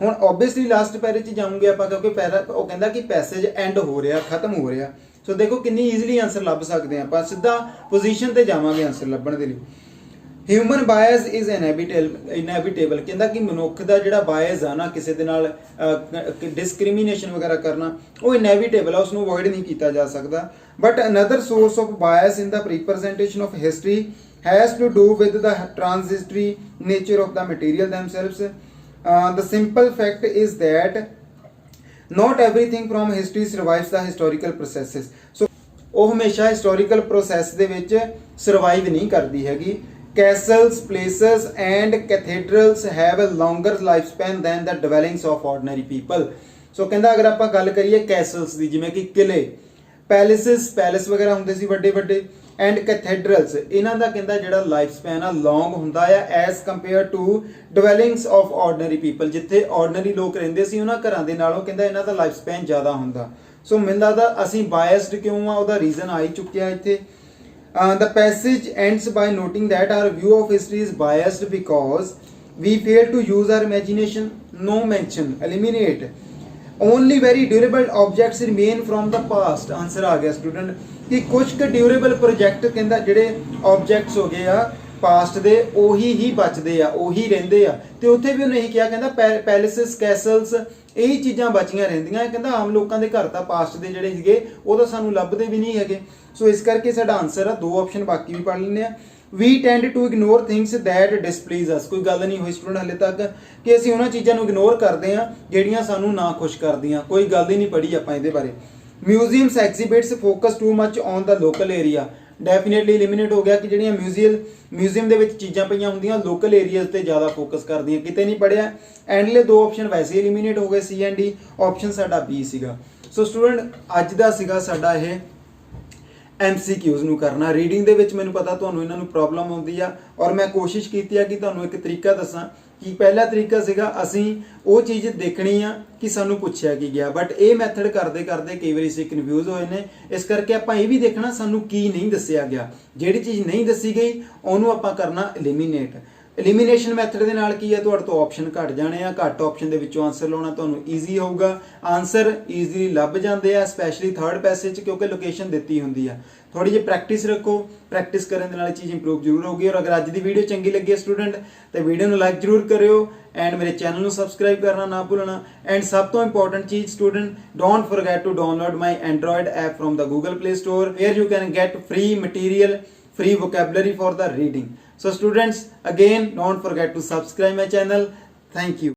ਹੁਣ ਓਬਵੀਅਸਲੀ ਲਾਸਟ ਪੈਰੇ 'ਚ ਜਾਊਂਗੇ ਆਪਾਂ, ਕਿਉਂਕਿ ਉਹ ਕਹਿੰਦਾ ਕਿ ਪੈਸੇਜ ਐਂਡ ਹੋ ਰਿਹਾ, ਖਤਮ ਹੋ ਰਿਹਾ। ਸੋ ਦੇਖੋ ਕਿੰਨੀ ਈਜ਼ੀਲੀ ਆਨਸਰ ਲੱਭ ਸਕਦੇ ਆ ਆਪਾਂ, ਸਿੱਧਾ ਪੋਜੀਸ਼ਨ ਤੇ ਜਾਵਾਂਗੇ ਆਨਸਰ ਲੱਭਣ ਦੇ ਲਈ। ਹਿਊਮਨ ਬਾਇਸ ਇਜ਼ ਇਨਐਵਿਟੇਬਲ, ਕਹਿੰਦਾ ਕਿ ਮਨੁੱਖ ਦਾ ਜਿਹੜਾ ਬਾਇਸ ਆ ਨਾ, ਕਿਸੇ ਦੇ ਨਾਲ ਡਿਸਕ੍ਰਿਮੀਨੇਸ਼ਨ ਵਗੈਰਾ ਕਰਨਾ, ਉਹ ਇਨਐਵਿਟੇਬਲ ਆ, ਉਸ ਨੂੰ ਅਵੋਇਡ ਨਹੀਂ ਕੀਤਾ ਜਾ ਸਕਦਾ। But another source of ਬਾਇਸ in the representation of history has to do with the transitory nature of the material themselves. The simple fact is that not everything from history survives the historical processes. So ਉਹ ਹਮੇਸ਼ਾ historical process ਦੇ ਵਿੱਚ survive ਨਹੀਂ ਕਰਦੀ ਹੈਗੀ। Castles, places and cathedrals have a longer lifespan than the dwellings of ordinary people. So ਕਹਿੰਦਾ ਅਗਰ ਆਪਾਂ ਗੱਲ ਕਰੀਏ ਕੈਸਲਸ ਦੀ, ਜਿਵੇਂ ਕਿ ਕਿਲੇ, ਪੈਲੇਸ ਵਗੈਰਾ ਹੁੰਦੇ ਸੀ ਵੱਡੇ ਵੱਡੇ, ਐਂਡ ਕੈਥੇਡਰਲਸ, ਇਹਨਾਂ ਦਾ ਕਹਿੰਦਾ ਜਿਹੜਾ ਲਾਈਫ ਸਪੈਨ ਆ ਲੌਂਗ ਹੁੰਦਾ ਆ as compare to dwellings of ordinary people, ਜਿੱਥੇ ਆਰਡੀਨਰੀ ਲੋਕ ਰਹਿੰਦੇ ਸੀ ਉਹਨਾਂ ਘਰਾਂ ਦੇ ਨਾਲੋਂ ਕਹਿੰਦਾ ਇਹਨਾਂ ਦਾ ਲਾਈਫ ਸਪੈਨ ਜ਼ਿਆਦਾ ਹੁੰਦਾ। ਸੋ ਮੈਨੂੰ ਲੱਗਦਾ ਅਸੀਂ ਬਾਇਸਡ ਕਿਉਂ ਆ, ਉਹਦਾ ਰੀਜ਼ਨ ਆ ਹੀ ਚੁੱਕਿਆ ਇੱਥੇ। The passage ends by noting that our view of history is biased because we fail to use our imagination. No mention, eliminate. Only very durable objects remain from the past. Answer ਆ ਗਿਆ student ਕਿ ਕੁਝ ਕੁ durable project ਕਹਿੰਦਾ ਜਿਹੜੇ objects ਹੋ ਗਏ ਆ ਪਾਸਟ ਦੇ, ਉਹੀ ਹੀ ਬਚਦੇ ਆ, ਉਹੀ ਰਹਿੰਦੇ ਆ। ਤੇ ਉੱਥੇ ਵੀ ਉਹਨੇ ਇਹੀ ਕਿਹਾ, ਕਹਿੰਦਾ ਪੈਲੇਸਿਸ, ਕੈਸਲਸ, ਇਹੀ ਚੀਜ਼ਾਂ ਬਚੀਆਂ ਰਹਿੰਦੀਆਂ। ਕਹਿੰਦਾ ਆਮ ਲੋਕਾਂ ਦੇ ਘਰ ਤਾਂ ਪਾਸਟ ਦੇ ਜਿਹੜੇ ਸੀਗੇ ਉਹ ਤਾਂ ਸਾਨੂੰ ਲੱਭਦੇ ਵੀ ਨਹੀਂ ਹੈਗੇ। ਸੋ ਇਸ ਕਰਕੇ ਸਾਡਾ ਆਨਸਰ ਆ, 2 ਆਪਸ਼ਨ ਬਾਕੀ ਵੀ ਪੜ੍ਹ ਲੈਂਦੇ ਆ। We tend to ignore things that displease us. ਕੋਈ ਗੱਲ ਨਹੀਂ ਹੋਈ ਸਟੂਡੈਂਟ ਹਲੇ ਤੱਕ ਕਿ ਅਸੀਂ ਉਹਨਾਂ ਚੀਜ਼ਾਂ ਨੂੰ ਇਗਨੋਰ ਕਰਦੇ ਆ ਜਿਹੜੀਆਂ ਸਾਨੂੰ ਨਾ ਖੁਸ਼ ਕਰਦੀਆਂ। ਕੋਈ ਗੱਲ ਹੀ ਨਹੀਂ ਪੜ੍ਹੀ ਆਪਾਂ ਇਹਦੇ ਬਾਰੇ। Museums exhibits focus too much on the local area, definitely eliminate ਹੋ ਗਿਆ ਕਿ ਜਿਹੜੀਆਂ ਮਿਊਜ਼ੀਅਮ ਦੇ ਵਿੱਚ ਚੀਜ਼ਾਂ ਪਈਆਂ ਹੁੰਦੀਆਂ ਲੋਕਲ ਏਰੀਆਜ਼ ਤੇ ਜ਼ਿਆਦਾ ਫੋਕਸ ਕਰਦੀਆਂ, ਕਿਤੇ ਨਹੀਂ ਪੜਿਆ। ਐਂਡਲੇ 2 ਆਪਸ਼ਨ ਵੈਸੇ ਐਲੀਮੀਨੇਟ ਹੋ ਗਏ, ਸੀ ਐਂਡ ਡੀ। ਆਪਸ਼ਨ ਸਾਡਾ B ਸੀਗਾ। ਸੋ ਸਟੂਡੈਂਟ ਅੱਜ ਦਾ ਸੀਗਾ ਸਾਡਾ ਇਹ MCQs ਨੂੰ ਕਰਨਾ। ਰੀਡਿੰਗ ਦੇ ਵਿੱਚ ਮੈਨੂੰ ਪਤਾ ਤੁਹਾਨੂੰ ਇਹਨਾਂ ਨੂੰ ਪ੍ਰੋਬਲਮ ਆਉਂਦੀ ਆ, ਔਰ ਮੈਂ ਕੋਸ਼ਿਸ਼ ਕੀਤੀ ਆ ਕਿ ਤੁਹਾਨੂੰ ਇੱਕ ਤਰੀਕਾ ਦੱਸਾਂ ਕਿ ਪਹਿਲਾ ਤਰੀਕਾ ਸੀਗਾ ਅਸੀਂ ਉਹ ਚੀਜ਼ ਦੇਖਣੀ ਆ ਕਿ ਸਾਨੂੰ ਪੁੱਛਿਆ ਕੀ ਗਿਆ, ਬਟ ਇਹ ਮੈਥਡ ਕਰਦੇ ਕਰਦੇ ਕਈ ਵਾਰੀ ਅਸੀਂ ਕਨਫਿਊਜ਼ ਹੋਏ ਨੇ। ਇਸ ਕਰਕੇ ਆਪਾਂ ਇਹ ਵੀ ਦੇਖਣਾ ਸਾਨੂੰ ਕੀ ਨਹੀਂ ਦੱਸਿਆ ਗਿਆ, ਜਿਹੜੀ ਚੀਜ਼ ਨਹੀਂ ਦੱਸੀ ਗਈ ਉਹਨੂੰ ਆਪਾਂ ਕਰਨਾ ਐਲੀਮੀਨੇਟ। ਐਲੀਮੀਨੇਸ਼ਨ ਮੈਥਡ ਦੇ ਨਾਲ ਕੀ ਹੈ, ਤੁਹਾਡੇ ਤੋਂ ਆਪਸ਼ਨ ਘਟ ਜਾਣੇ ਆ, ਘੱਟ ਆਪਸ਼ਨ ਦੇ ਵਿੱਚੋਂ ਆਨਸਰ ਲਾਉਣਾ ਤੁਹਾਨੂੰ ਈਜ਼ੀ ਹੋਊਗਾ, ਆਨਸਰ ਈਜ਼ੀਲੀ ਲੱਭ ਜਾਂਦੇ ਆ, ਸਪੈਸ਼ਲੀ ਥਰਡ ਪੈਸੇਜ 'ਚ ਕਿਉਂਕਿ ਲੋਕੇਸ਼ਨ ਦਿੱਤੀ ਹੁੰਦੀ ਆ। ਥੋੜੀ ਜਿਹੀ ਪ੍ਰੈਕਟਿਸ ਰੱਖੋ, ਪ੍ਰੈਕਟਿਸ ਕਰਨ ਦੇ ਨਾਲ ਚੀਜ਼ ਇੰਪਰੂਵ ਜ਼ਰੂਰ ਹੋਊਗੀ। ਔਰ ਅਗਰ ਅੱਜ ਦੀ ਵੀਡੀਓ ਚੰਗੀ ਲੱਗੀ ਹੈ ਸਟੂਡੈਂਟ ਤੇ ਵੀਡੀਓ ਨੂੰ ਲਾਈਕ ਜ਼ਰੂਰ ਕਰਿਓ ਐਂਡ ਮੇਰੇ ਚੈਨਲ ਨੂੰ ਸਬਸਕ੍ਰਾਈਬ ਕਰਨਾ ਨਾ ਭੁੱਲਣਾ। ਐਂਡ ਸਭ ਤੋਂ ਇੰਪੋਰਟੈਂਟ ਚੀਜ਼ student, don't forget to download my android app from the Google Play Store where you can get free material, free vocabulary for the reading. So students, again don't forget to subscribe my channel. Thank you.